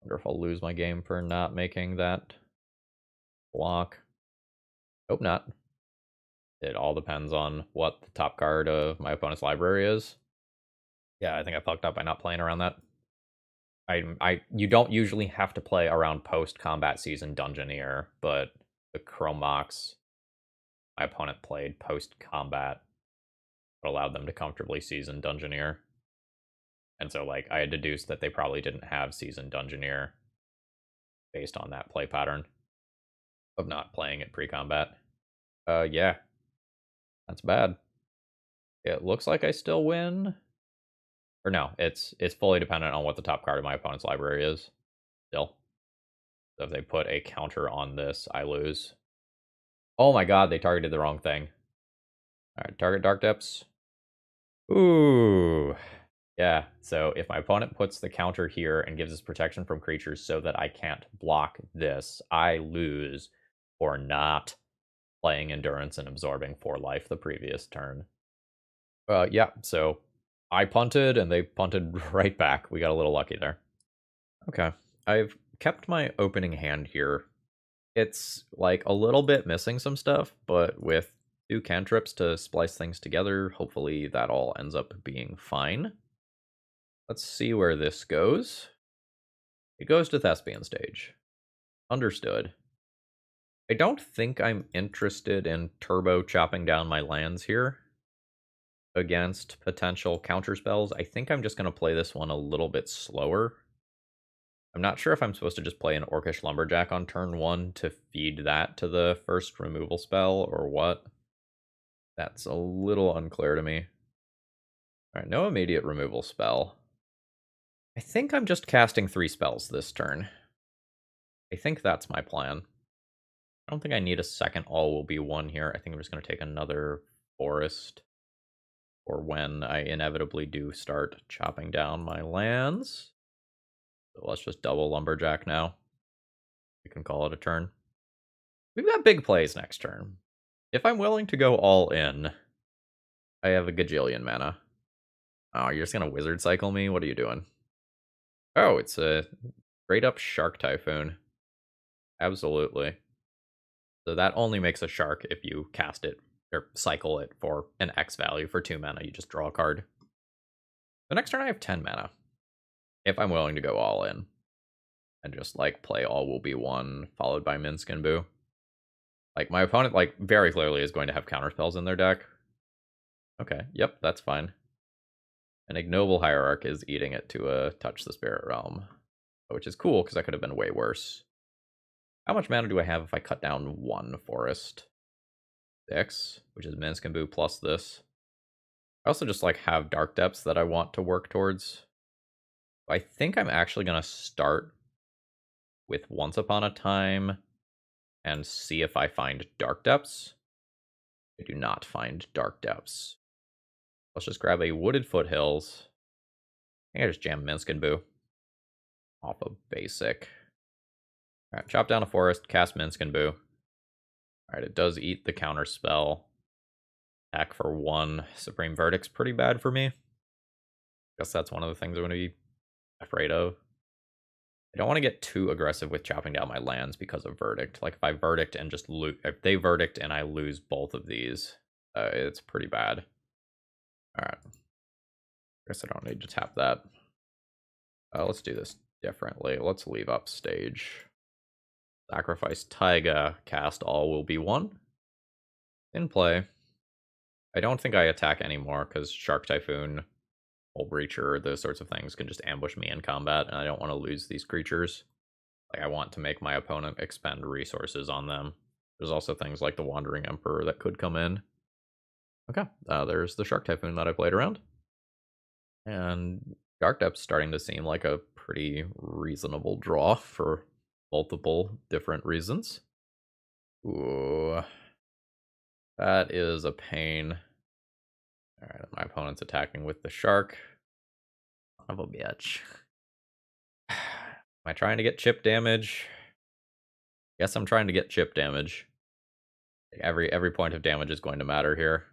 Wonder if I'll lose my game for not making that block. Hope not. It all depends on what the top card of my opponent's library is. Yeah, I think I fucked up by not playing around that. You don't usually have to play around post-combat season Dungeoneer, but the Chromox my opponent played post-combat allowed them to comfortably season Dungeoneer. And so, like, I had deduced that they probably didn't have season Dungeoneer based on that play pattern of not playing it pre-combat. Yeah. That's bad. It looks like I still win. Or no, it's fully dependent on what the top card of my opponent's library is. Still. So if they put a counter on this, I lose. Oh my god, they targeted the wrong thing. Alright, target Dark Depths. Ooh. Yeah, so if my opponent puts the counter here and gives us protection from creatures so that I can't block this, I lose for not playing Endurance and absorbing 4 life the previous turn. Yeah, so I punted and they punted right back. We got a little lucky there. Okay, I've kept my opening hand here. It's like a little bit missing some stuff, but with 2 cantrips to splice things together, hopefully that all ends up being fine. Let's see where this goes. It goes to Thespian Stage. Understood. I don't think I'm interested in turbo chopping down my lands here against potential counter spells. I think I'm just going to play this one a little bit slower. I'm not sure if I'm supposed to just play an Orcish Lumberjack on turn 1 to feed that to the first removal spell or what. That's a little unclear to me. Alright, no immediate removal spell. I think I'm just casting 3 spells this turn. I think that's my plan. I don't think I need a second all will be one here. I think I'm just going to take another forest for when I inevitably do start chopping down my lands. So let's just double Lumberjack now. We can call it a turn. We've got big plays next turn. If I'm willing to go all in, I have a gajillion mana. Oh, you're just going to Wizard Cycle me? What are you doing? Oh, it's a straight up Shark Typhoon. Absolutely. So that only makes a shark if you cast it or cycle it for an X value for 2 mana. You just draw a card. The next turn I have 10 mana. If I'm willing to go all in. and just like play all will be one followed by Minsc Boo. Like my opponent like very clearly is going to have counterspells in their deck. Okay, yep, that's fine. An ignoble hierarch is eating it to touch the spirit realm, which is cool because that could have been way worse. How much mana do I have if I cut down one forest? 6, which is Minsc Boo plus this. I also just like have dark depths that I want to work towards. I think I'm actually gonna start with Once Upon a Time and see if I find dark depths. I do not find dark depths. Let's just grab a Wooded Foothills. I think I just jam Minsc Boo off of basic. Alright, chop down a forest, cast Minsc Boo. Alright, it does eat the counter spell. Attack for 1. Supreme Verdict's pretty bad for me. Guess that's one of the things I'm going to be afraid of. I don't want to get too aggressive with chopping down my lands because of Verdict. Like, if I Verdict and just lose... If they Verdict and I lose both of these, it's pretty bad. Alright. Guess I don't need to tap that. Let's do this differently. Let's leave up stage. Sacrifice Taiga, cast all will be one. In play. I don't think I attack anymore, because Shark Typhoon, Hull Breacher, those sorts of things can just ambush me in combat, and I don't want to lose these creatures. Like, I want to make my opponent expend resources on them. There's also things like the Wandering Emperor that could come in. Okay, there's the Shark Typhoon that I played around. And Dark Depth's starting to seem like a pretty reasonable draw for multiple different reasons. Ooh. That is a pain. Alright, my opponent's attacking with the shark. Son of a bitch. Am I trying to get chip damage? Guess I'm trying to get chip damage. Every point of damage is going to matter here.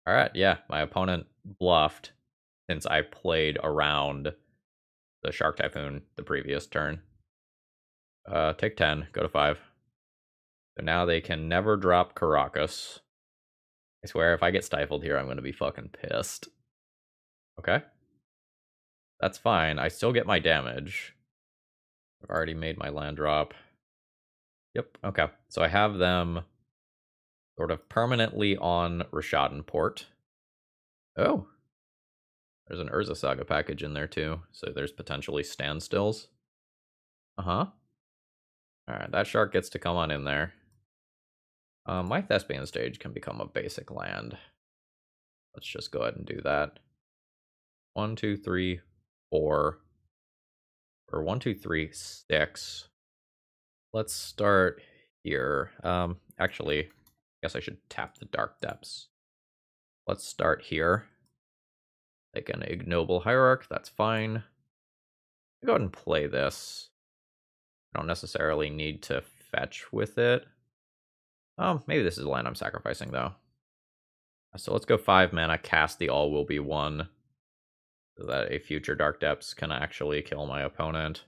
Alright, yeah, my opponent bluffed since I played around the Shark Typhoon the previous turn. Take 10, go to 5. So now they can never drop Caracas. I swear, if I get stifled here, I'm going to be fucking pissed. Okay. That's fine. I still get my damage. I've already made my land drop. Yep, okay. So I have them sort of permanently on Rishadan Port. Oh. There's an Urza Saga package in there too, so there's potentially standstills. Uh-huh. Alright, that shark gets to come on in there. My Thespian stage can become a basic land. Let's just go ahead and do that. 1, 2, 3, 4. Or 1, 2, 3, 6. Let's start here. Actually, I guess I should tap the Dark Depths. Let's start here. Like an Ignoble Hierarch, that's fine. I'll go ahead and play this. I don't necessarily need to fetch with it. Maybe this is a land I'm sacrificing, though. So let's go 5 mana, cast the All Will Be One, so that a future Dark Depths can actually kill my opponent.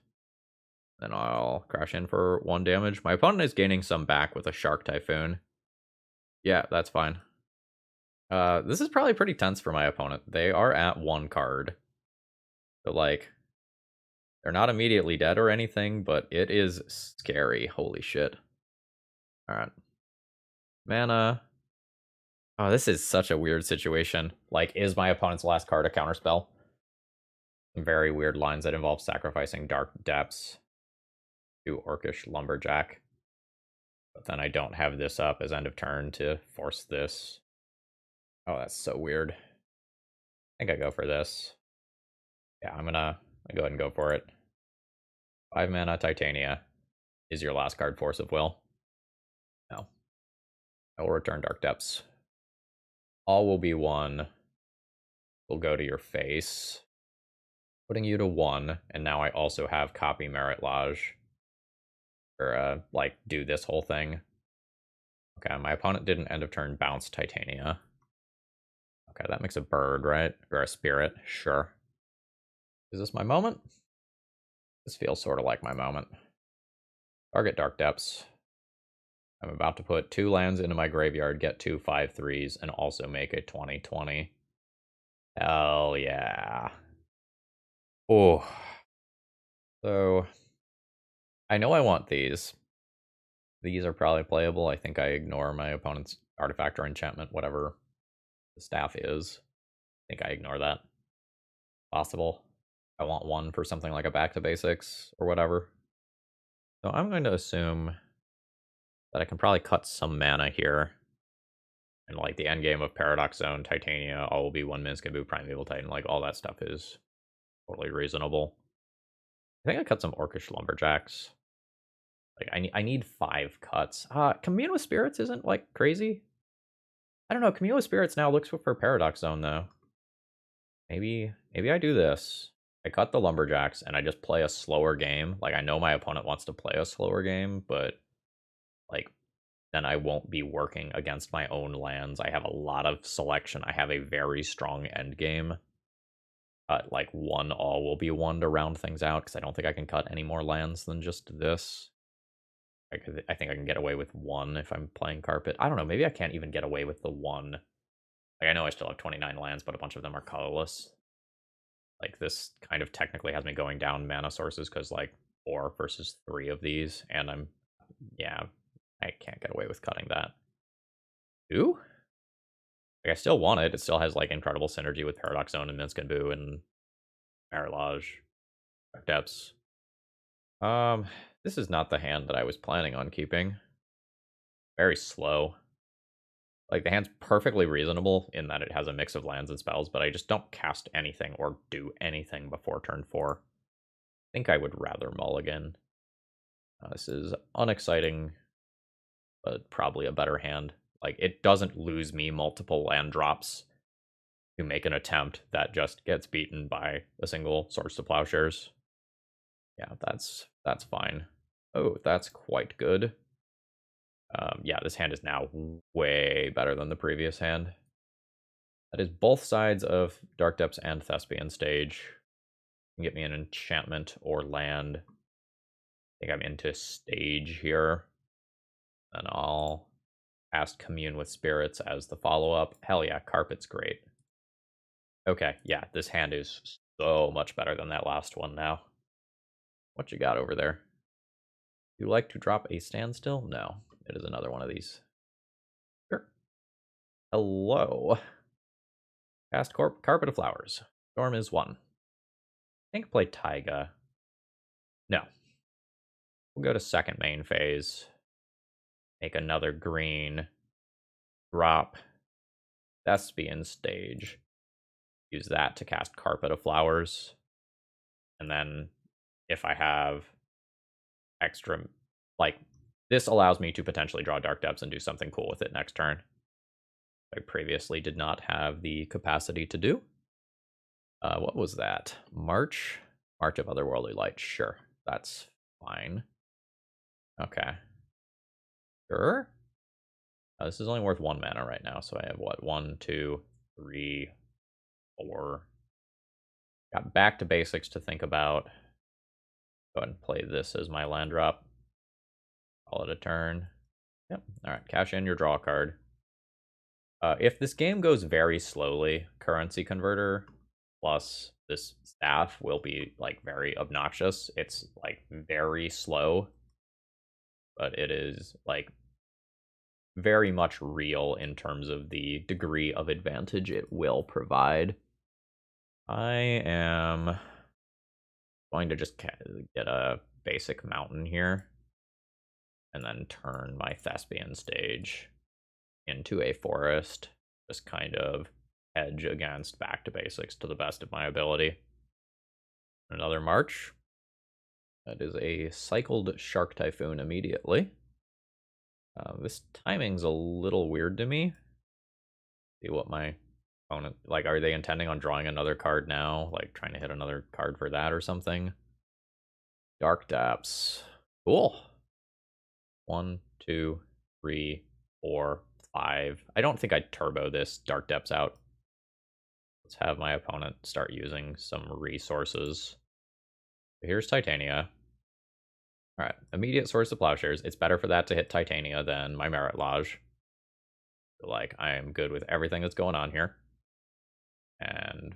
Then I'll crash in for 1 damage. My opponent is gaining some back with a Shark Typhoon. Yeah, that's fine. This is probably pretty tense for my opponent. They are at 1 card. So, like, they're not immediately dead or anything, but it is scary. Holy shit. Alright. Mana. Oh, this is such a weird situation. Like, is my opponent's last card a counterspell? Some very weird lines that involve sacrificing Dark Depths to Orcish Lumberjack. But then I don't have this up as end of turn to force this. Oh, that's so weird. I think I go for this. Yeah, I'm gonna go ahead and go for it. 5 mana Titania is your last card, Force of Will. No. I will return Dark Depths. All will be 1. Will go to your face, putting you to 1. And now I also have Copy Merit Lodge. Or, like, do this whole thing. Okay, my opponent didn't end of turn bounce Titania. Okay, that makes a bird, right? Or a spirit, sure. Is this my moment? This feels sort of like my moment. Target Dark Depths. I'm about to put 2 lands into my graveyard, get 2 5/3s, and also make a 20/20. Hell yeah. Oh. So, I know I want these. These are probably playable. I think I ignore my opponent's artifact or enchantment, whatever the staff is. I think I ignore that. Possible. I want one for something like a back to basics or whatever. So I'm going to assume that I can probably cut some mana here. And like the end game of Paradox Zone, Titania, all will be one Minsc Boo, Primeval Titan, like all that stuff is totally reasonable. I think I cut some Orcish Lumberjacks. Like I need 5 cuts. Commune with Spirits isn't like crazy. I don't know. Commune with Spirits now looks for Paradox Zone though. Maybe I do this. I cut the Lumberjacks and I just play a slower game. Like I know my opponent wants to play a slower game, but like then I won't be working against my own lands. I have a lot of selection. I have a very strong end game. Like 1 all will be 1 to round things out because I don't think I can cut any more lands than just this. I think I can get away with 1 if I'm playing Carpet. I don't know. Maybe I can't even get away with the 1. Like I know I still have 29 lands, but a bunch of them are colorless. Like this kind of technically has me going down mana sources because like 4 versus 3 of these, and yeah, I can't get away with cutting that. Ooh, like I still want it. It still has like incredible synergy with Paradox Zone and Minsc Boo and Marilage, Depths. This is not the hand that I was planning on keeping. Very slow. Like the hand's perfectly reasonable in that it has a mix of lands and spells, but I just don't cast anything or do anything before turn 4. I think I would rather mulligan. This is unexciting, but probably a better hand. Like it doesn't lose me multiple land drops to make an attempt that just gets beaten by a single Swords to Plowshares. Yeah, that's fine. Oh, that's quite good. Yeah, this hand is now way better than the previous hand. That is both sides of Dark Depths and Thespian Stage. You can get me an enchantment or land. I think I'm into Stage here. And I'll cast Commune with Spirits as the follow-up. Hell yeah, Carpet's great. Okay, yeah, this hand is so much better than that last one now. What you got over there? You like to drop a standstill? No, it is another one of these. Sure. Hello. Cast Carpet of Flowers. Storm is 1. I think play Taiga. No. We'll go to second main phase. Make another green. Drop Thespian Stage. Use that to cast Carpet of Flowers. And then if I have extra, like, this allows me to potentially draw Dark Depths and do something cool with it next turn. I previously did not have the capacity to do. What was that? March of Otherworldly Light. Sure, that's fine. Okay. Sure. This is only worth 1 mana right now, so I have what? 1, 2, 3, 4. Got back to basics to think about. Go ahead and play this as my land drop. Call it a turn. Yep. All right. Cash in your draw card. If this game goes very slowly, currency converter plus this staff will be like very obnoxious. It's like very slow, but it is like very much real in terms of the degree of advantage it will provide. I am going to just get a basic mountain here and then turn my Thespian Stage into a forest, just kind of hedge against back to basics to the best of my ability. Another March. That is a cycled Shark Typhoon immediately. This timing's a little weird to me. See what my opponent, like, are they intending on drawing another card now? Like, trying to hit another card for that or something? Dark Depths. Cool. 1, 2, 3, 4, 5. I don't think I'd turbo this Dark Depths out. Let's have my opponent start using some resources. Here's Titania. All right, immediate Source of Plowshares. It's better for that to hit Titania than my Merit Lodge. Like, I am good with everything that's going on here. And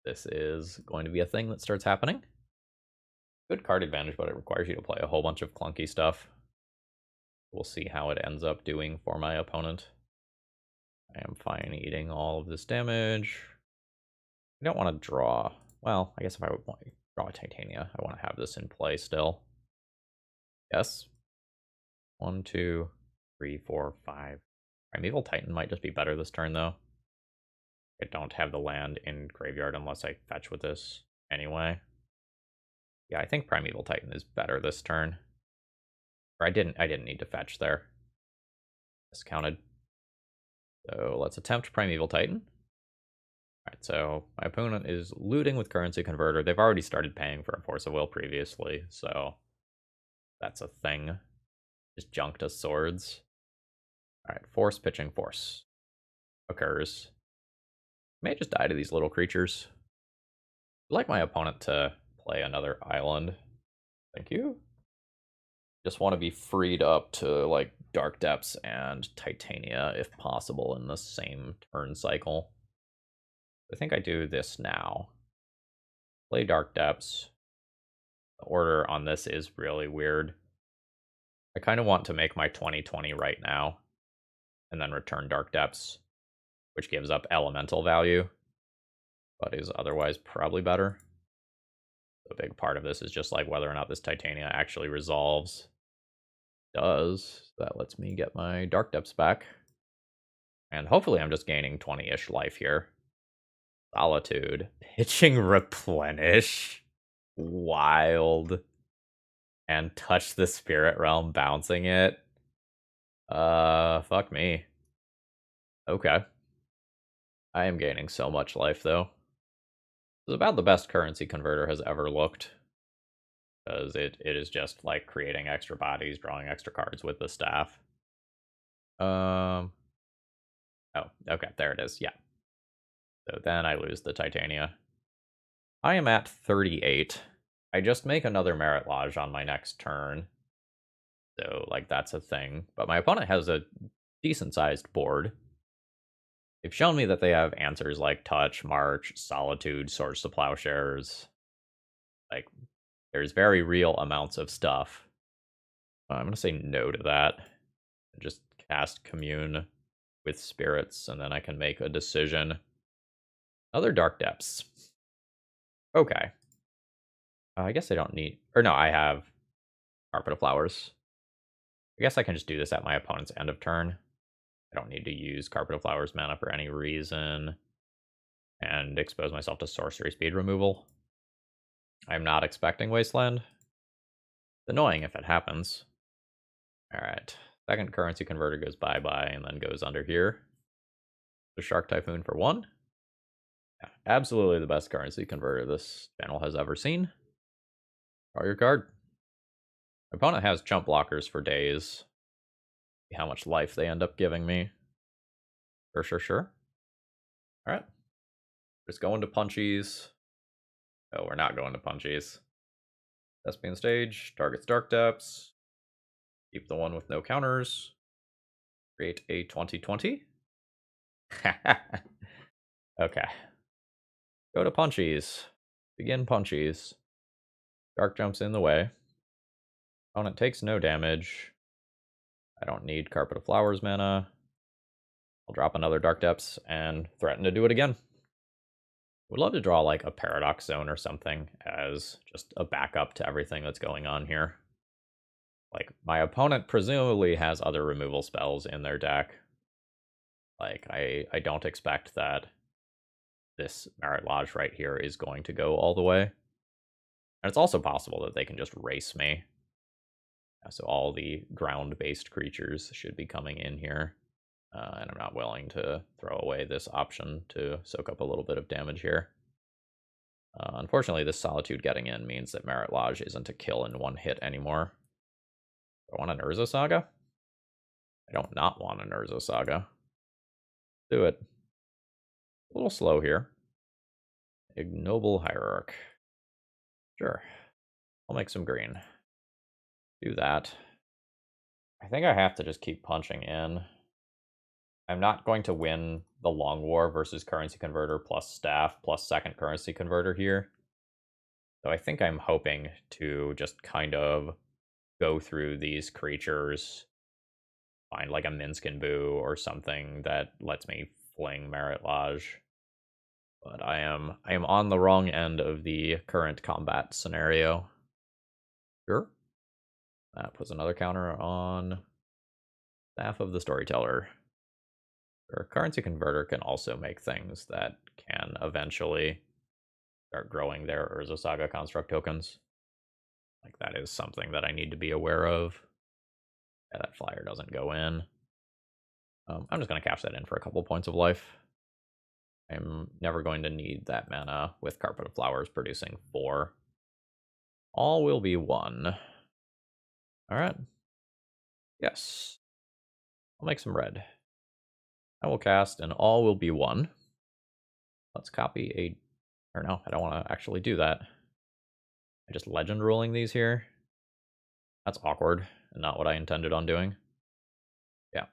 this is going to be a thing that starts happening. Good card advantage, but it requires you to play a whole bunch of clunky stuff. We'll see how it ends up doing for my opponent. I am fine eating all of this damage. I don't want to draw. Well, I guess if I would want to draw a Titania, I want to have this in play still. Yes. 1, 2, 3, 4, 5. Primeval Titan might just be better this turn, though. I don't have the land in graveyard unless I fetch with this anyway. Yeah, I think Primeval Titan is better this turn. Or I didn't need to fetch there. Discounted. So let's attempt Primeval Titan. Alright, so my opponent is looting with Currency Converter. They've already started paying for a Force of Will previously, so that's a thing. Just junked us swords. Alright, Force pitching Force occurs. May just die to these little creatures. I'd like my opponent to play another island. Thank you. Just want to be freed up to like Dark Depths and Titania if possible in the same turn cycle. I think I do this now. Play Dark Depths. The order on this is really weird. I kind of want to make my 20/20 right now and then return Dark Depths, which gives up elemental value, but is otherwise probably better. A big part of this is just like whether or not this Titania actually resolves. Does. That lets me get my Dark Depths back. And hopefully I'm just gaining 20-ish life here. Solitude. Pitching Replenish. Wild. And touch the Spirit Realm, bouncing it. Fuck me. Okay. I am gaining so much life, though. It's about the best Currency Converter has ever looked. Because it is just, like, creating extra bodies, drawing extra cards with the staff. Oh, okay, there it is, yeah. So then I lose the Titania. I am at 38. I just make another Merit Lodge on my next turn. So, like, that's a thing. But my opponent has a decent-sized board. They've shown me that they have answers like Touch, March, Solitude, Swords to Plowshares. Like, there's very real amounts of stuff. I'm going to say no to that. Just cast Commune with Spirits, and then I can make a decision. Other Dark Depths. Okay. I guess I don't need... Or no, I have Carpet of Flowers. I guess I can just do this at my opponent's end of turn. I don't need to use Carpet of Flowers mana for any reason. And expose myself to sorcery speed removal. I'm not expecting Wasteland. It's annoying if it happens. Alright. Second Currency Converter goes bye-bye and then goes under here. The Shark Typhoon for 1. Yeah, absolutely the best Currency Converter this channel has ever seen. Draw your card. My opponent has chump blockers for days. See how much life they end up giving me. Sure. Alright. Just going to punchies. Oh, we're not going to punchies. Thespian Stage, targets Dark Depths. Keep the one with no counters. Create a 20/20. Okay. Go to punchies. Begin punchies. Dark jumps in the way. Opponent takes no damage. I don't need Carpet of Flowers mana. I'll drop another Dark Depths and threaten to do it again. Would love to draw like a Paradox Zone or something as just a backup to everything that's going on here. Like, my opponent presumably has other removal spells in their deck. Like, I don't expect that this Merit Lodge right here is going to go all the way. And it's also possible that they can just race me. So all the ground-based creatures should be coming in here. And I'm not willing to throw away this option to soak up a little bit of damage here. Unfortunately, this Solitude getting in means that Merit Lodge isn't a kill in one hit anymore. Do I want an Urza Saga? I don't not want an Urza Saga. Do it. A little slow here. Ignoble Hierarch. Sure. I'll make some green. Do that. I think I have to just keep punching in. I'm not going to win the Long War versus Currency Converter plus Staff plus second Currency Converter here. So I think I'm hoping to just kind of go through these creatures, find like a Minsc Boo or something that lets me fling Merit Lodge. But I am on the wrong end of the current combat scenario. Sure. That puts another counter on Staff of the Storyteller. Our currency converter can also make things that can eventually start growing their Urza Saga construct tokens. Like, that is something that I need to be aware of. Yeah, that flyer doesn't go in. I'm just going to cash that in for a couple points of life. I'm never going to need that mana with Carpet of Flowers producing 4. All will be 1. Alright. Yes. I'll make some red. I will cast, and all will be 1. Let's copy a... Or no, I don't want to actually do that. I just legend ruling these here. That's awkward, and not what I intended on doing. Yeah.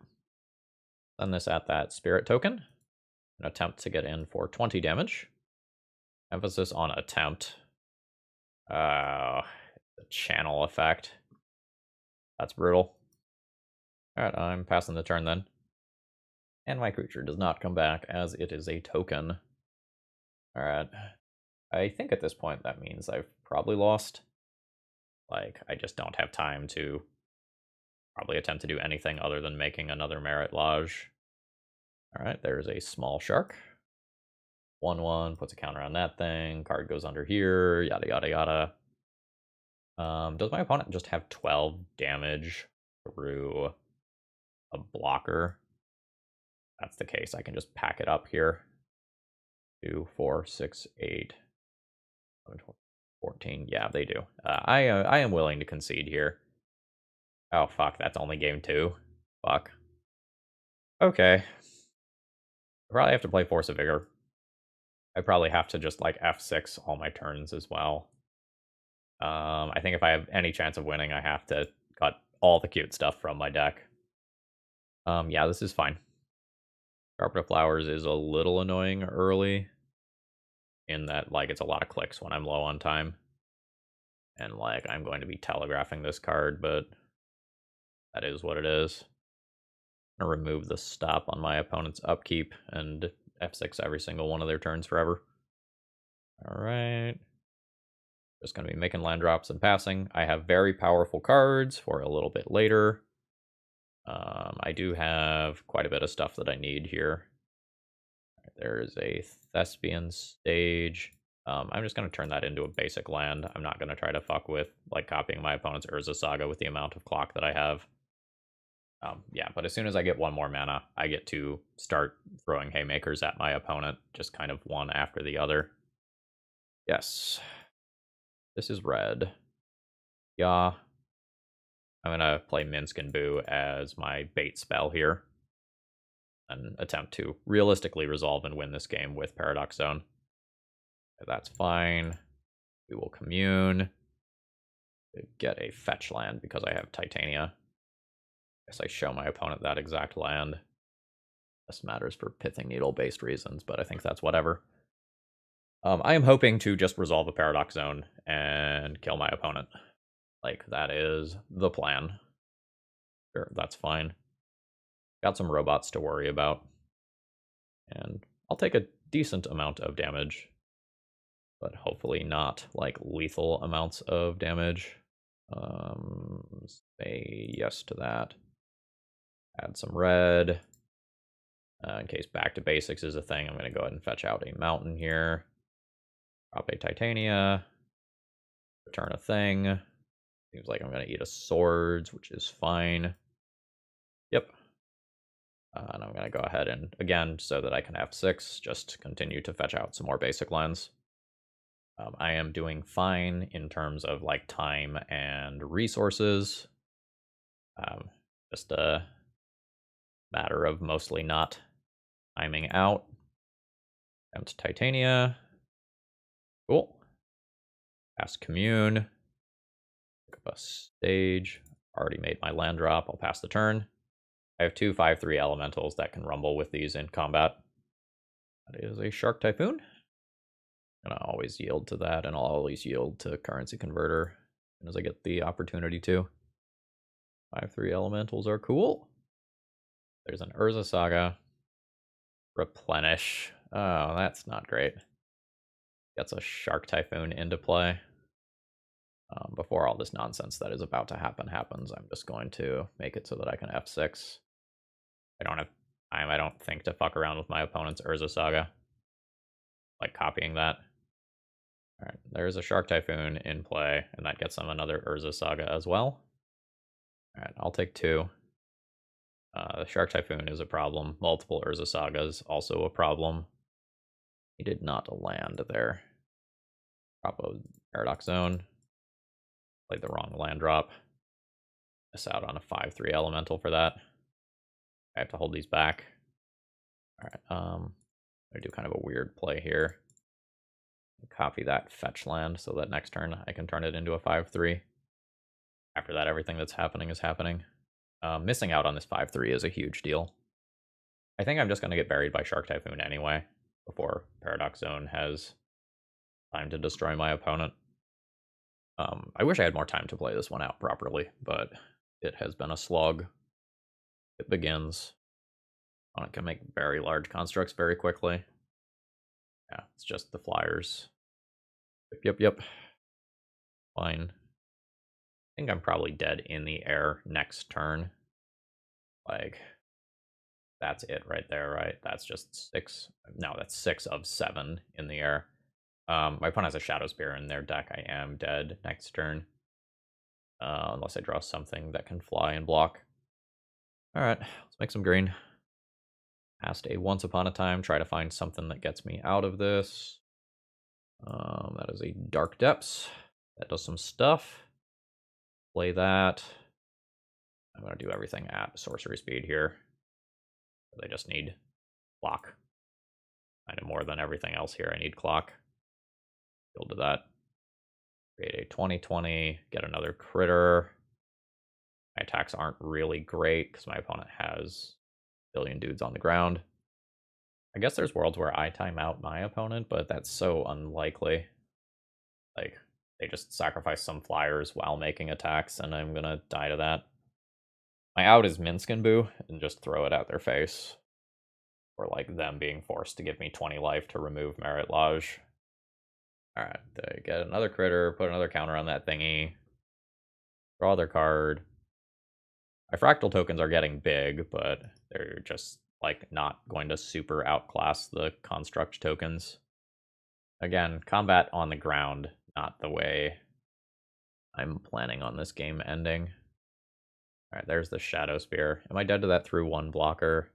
Send this at that spirit token. An attempt to get in for 20 damage. Emphasis on attempt. The channel effect. That's brutal. Alright, I'm passing the turn then. And my creature does not come back as it is a token. Alright. I think at this point that means I've probably lost. Like, I just don't have time to probably attempt to do anything other than making another Merit Lodge. Alright, there's a small shark. 1/1, puts a counter on that thing. Card goes under here, yada yada yada. Does my opponent just have 12 damage through a blocker? If that's the case, I can just pack it up here. 2, 4, 6, 8, 11, 12, 14. Yeah, they do. I am willing to concede here. Oh, fuck, that's only game 2. Fuck. Okay. I probably have to play Force of Vigor. I probably have to just, like, F6 all my turns as well. I think if I have any chance of winning, I have to cut all the cute stuff from my deck. Yeah, this is fine. Carpet of Flowers is a little annoying early, in that, like, it's a lot of clicks when I'm low on time. And, like, I'm going to be telegraphing this card, but that is what it is. I'm going to remove the stop on my opponent's upkeep and F6 every single one of their turns forever. Alright. Just going to be making land drops and passing. I have very powerful cards for a little bit later. I do have quite a bit of stuff that I need here. There's a Thespian Stage. I'm just going to turn that into a basic land. I'm not going to try to fuck with, like, copying my opponent's Urza Saga with the amount of clock that I have. Yeah, but as soon as I get 1 more mana, I get to start throwing haymakers at my opponent, just kind of one after the other. Yes. This is red. Yeah. I'm going to play Minsc Boo as my bait spell here and attempt to realistically resolve and win this game with Paradox Zone. That's fine. We will commune. Get a fetch land because I have Titania. Guess I show my opponent that exact land. This matters for Pithing Needle-based reasons, but I think that's whatever. I am hoping to just resolve a Paradox Zone and kill my opponent. Like, that is the plan. Sure, that's fine. Got some robots to worry about. And I'll take a decent amount of damage, but hopefully not, like, lethal amounts of damage. Say yes to that. Add some red. In case back to basics is a thing, I'm going to go ahead and fetch out a mountain here. Drop a Titania. Return a thing. Seems like I'm going to eat a swords, which is fine. Yep. And I'm going to go ahead and, again, so that I can F6, just continue to fetch out some more basic lands. I am doing fine in terms of, like, time and resources. Just a matter of mostly not timing out. Attempt Titania. Cool. Pass Commune. Pick up a stage. Already made my land drop. I'll pass the turn. I have 2 5/3 elementals that can rumble with these in combat. That is a Shark Typhoon. gonna always yield to that, and I'll always yield to Currency Converter as soon as I get the opportunity to. 5/3 elementals are cool. There's an Urza Saga. Replenish. Oh, that's not great. Gets a Shark Typhoon into play. Before all this nonsense that is about to happen happens, I'm just going to make it so that I can F6. I don't have time, I don't think, to fuck around with my opponent's Urza Saga. Like copying that. Alright, there's a Shark Typhoon in play, and that gets them another Urza Saga as well. Alright, I'll take 2. The Shark Typhoon is a problem. Multiple Urza Sagas, also a problem. He did not land there. Drop a Paradox Zone. Played the wrong land drop. Miss out on a 5/3 elemental for that. I have to hold these back. Alright, I do kind of a weird play here. Copy that fetch land so that next turn I can turn it into a 5/3. After that, everything that's happening is happening. Missing out on this 5/3 is a huge deal. I think I'm just going to get buried by Shark Typhoon anyway, before Paradox Zone has time to destroy my opponent. I wish I had more time to play this one out properly, but it has been a slog. It begins. Opponent can make very large constructs very quickly. Yeah, it's just the flyers. Yep. Fine. I think I'm probably dead in the air next turn. Like, that's it right there, right? That's just 6. No, that's 6 of 7 in the air. My opponent has a Shadow Spear in their deck. I am dead next turn. Unless I draw something that can fly and block. Alright, let's make some green. Cast a Once Upon a Time. Try to find something that gets me out of this. That is a Dark Depths. That does some stuff. Play that. I'm going to do everything at sorcery speed here. I just need clock. Kind of more than everything else here. I need clock. Build to that. Create a 20/20. Get another critter. My attacks aren't really great because my opponent has a billion dudes on the ground. I guess there's worlds where I time out my opponent, but that's so unlikely. Like, they just sacrifice some flyers while making attacks, and I'm gonna die to that. My out is Minsc Boo, and just throw it at their face. Or like them being forced to give me 20 life to remove Merit Lodge. Alright, they get another critter, put another counter on that thingy. Draw their card. My fractal tokens are getting big, but they're just like not going to super outclass the construct tokens. Again, combat on the ground, not the way I'm planning on this game ending. Alright, there's the Shadow Spear. Am I dead to that through 1 blocker?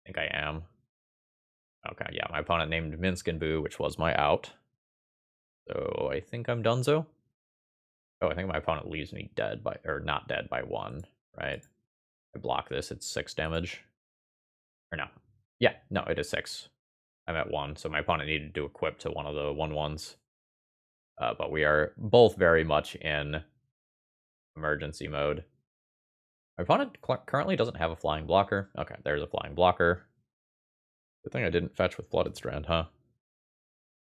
I think I am. Okay, yeah, my opponent named Minsc Boo, which was my out. So I think I'm donezo. Oh, I think my opponent leaves me dead by, or not dead by 1, right? I block this, it's 6 damage. Or no. Yeah, no, it is 6. I'm at 1, so my opponent needed to equip to one of the 1/1s. But we are both very much in emergency mode. My opponent currently doesn't have a flying blocker. Okay, there's a flying blocker. Good thing I didn't fetch with Flooded Strand, huh?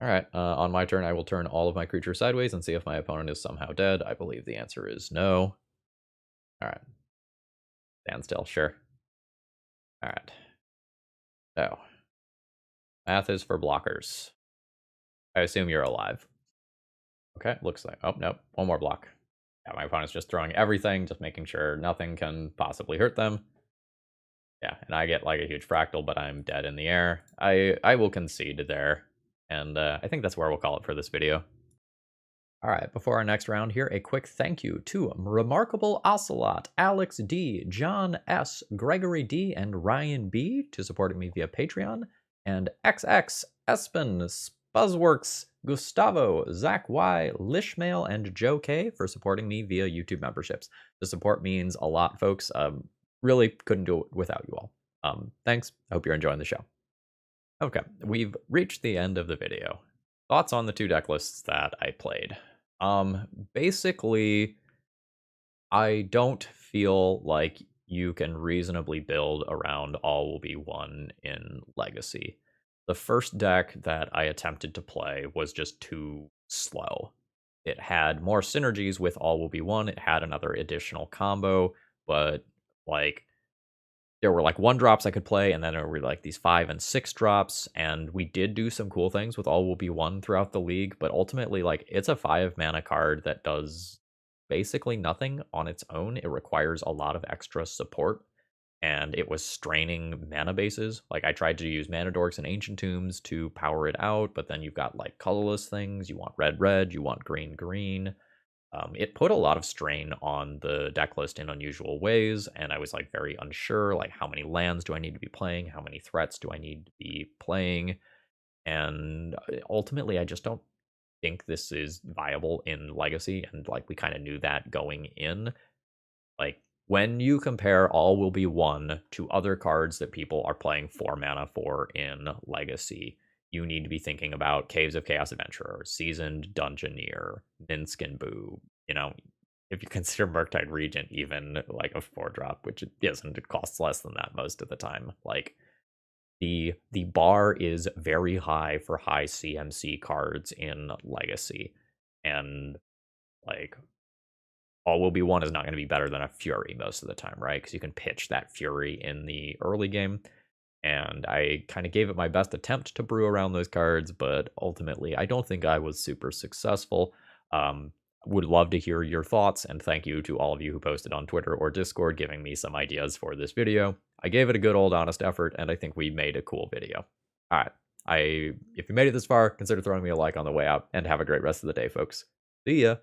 Alright, on my turn, I will turn all of my creatures sideways and see if my opponent is somehow dead. I believe the answer is no. Alright. Stand still, sure. Alright. So. Math is for blockers. I assume you're alive. Okay, looks like... Oh, nope. 1 more block. Yeah, my opponent's just throwing everything, just making sure nothing can possibly hurt them. Yeah, and I get like a huge fractal, but I'm dead in the air. I will concede there. And I think that's where we'll call it for this video. Alright, before our next round here, a quick thank you to Remarkable Ocelot, Alex D, John S, Gregory D, and Ryan B to supporting me via Patreon, and XX, Espen, Buzzworks, Gustavo, Zach Y, Lishmail, and Joe K for supporting me via YouTube memberships. The support means a lot, folks. Really couldn't do it without you all. Thanks. I hope you're enjoying the show. Okay, we've reached the end of the video. Thoughts on the 2 deck lists that I played. Basically, I don't feel like you can reasonably build around All Will Be One in Legacy. The first deck that I attempted to play was just too slow. It had more synergies with All Will Be One. It had another additional combo, but like there were like 1 drops I could play, and then there were like these 5 and 6 drops, and we did do some cool things with All Will Be One throughout the league, but ultimately, like, it's a 5 mana card that does basically nothing on its own. It requires a lot of extra support, and it was straining mana bases. Like, I tried to use Mana Dorks and Ancient Tombs to power it out, but then you've got like colorless things. You want red, red, you want green, green. It put a lot of strain on the deck list in unusual ways, and I was like very unsure, like how many lands do I need to be playing, how many threats do I need to be playing, and ultimately I just don't think this is viable in Legacy, and like we kind of knew that going in. Like when you compare All Will Be One to other cards that people are playing 4 mana for in Legacy, you need to be thinking about Caves of Chaos Adventurer, Seasoned Dungeoneer, Minsc Boo. You know, if you consider Murktide Regent even like a 4-drop, which it isn't, it costs less than that most of the time. Like the bar is very high for high CMC cards in Legacy, and like All Will Be One is not going to be better than a Fury most of the time, right? Because you can pitch that Fury in the early game. And I kind of gave it my best attempt to brew around those cards, but ultimately I don't think I was super successful. Would love to hear your thoughts, and thank you to all of you who posted on Twitter or Discord giving me some ideas for this video. I gave it a good old honest effort, and I think we made a cool video. All right, if you made it this far, consider throwing me a like on the way out, and have a great rest of the day, folks. See ya!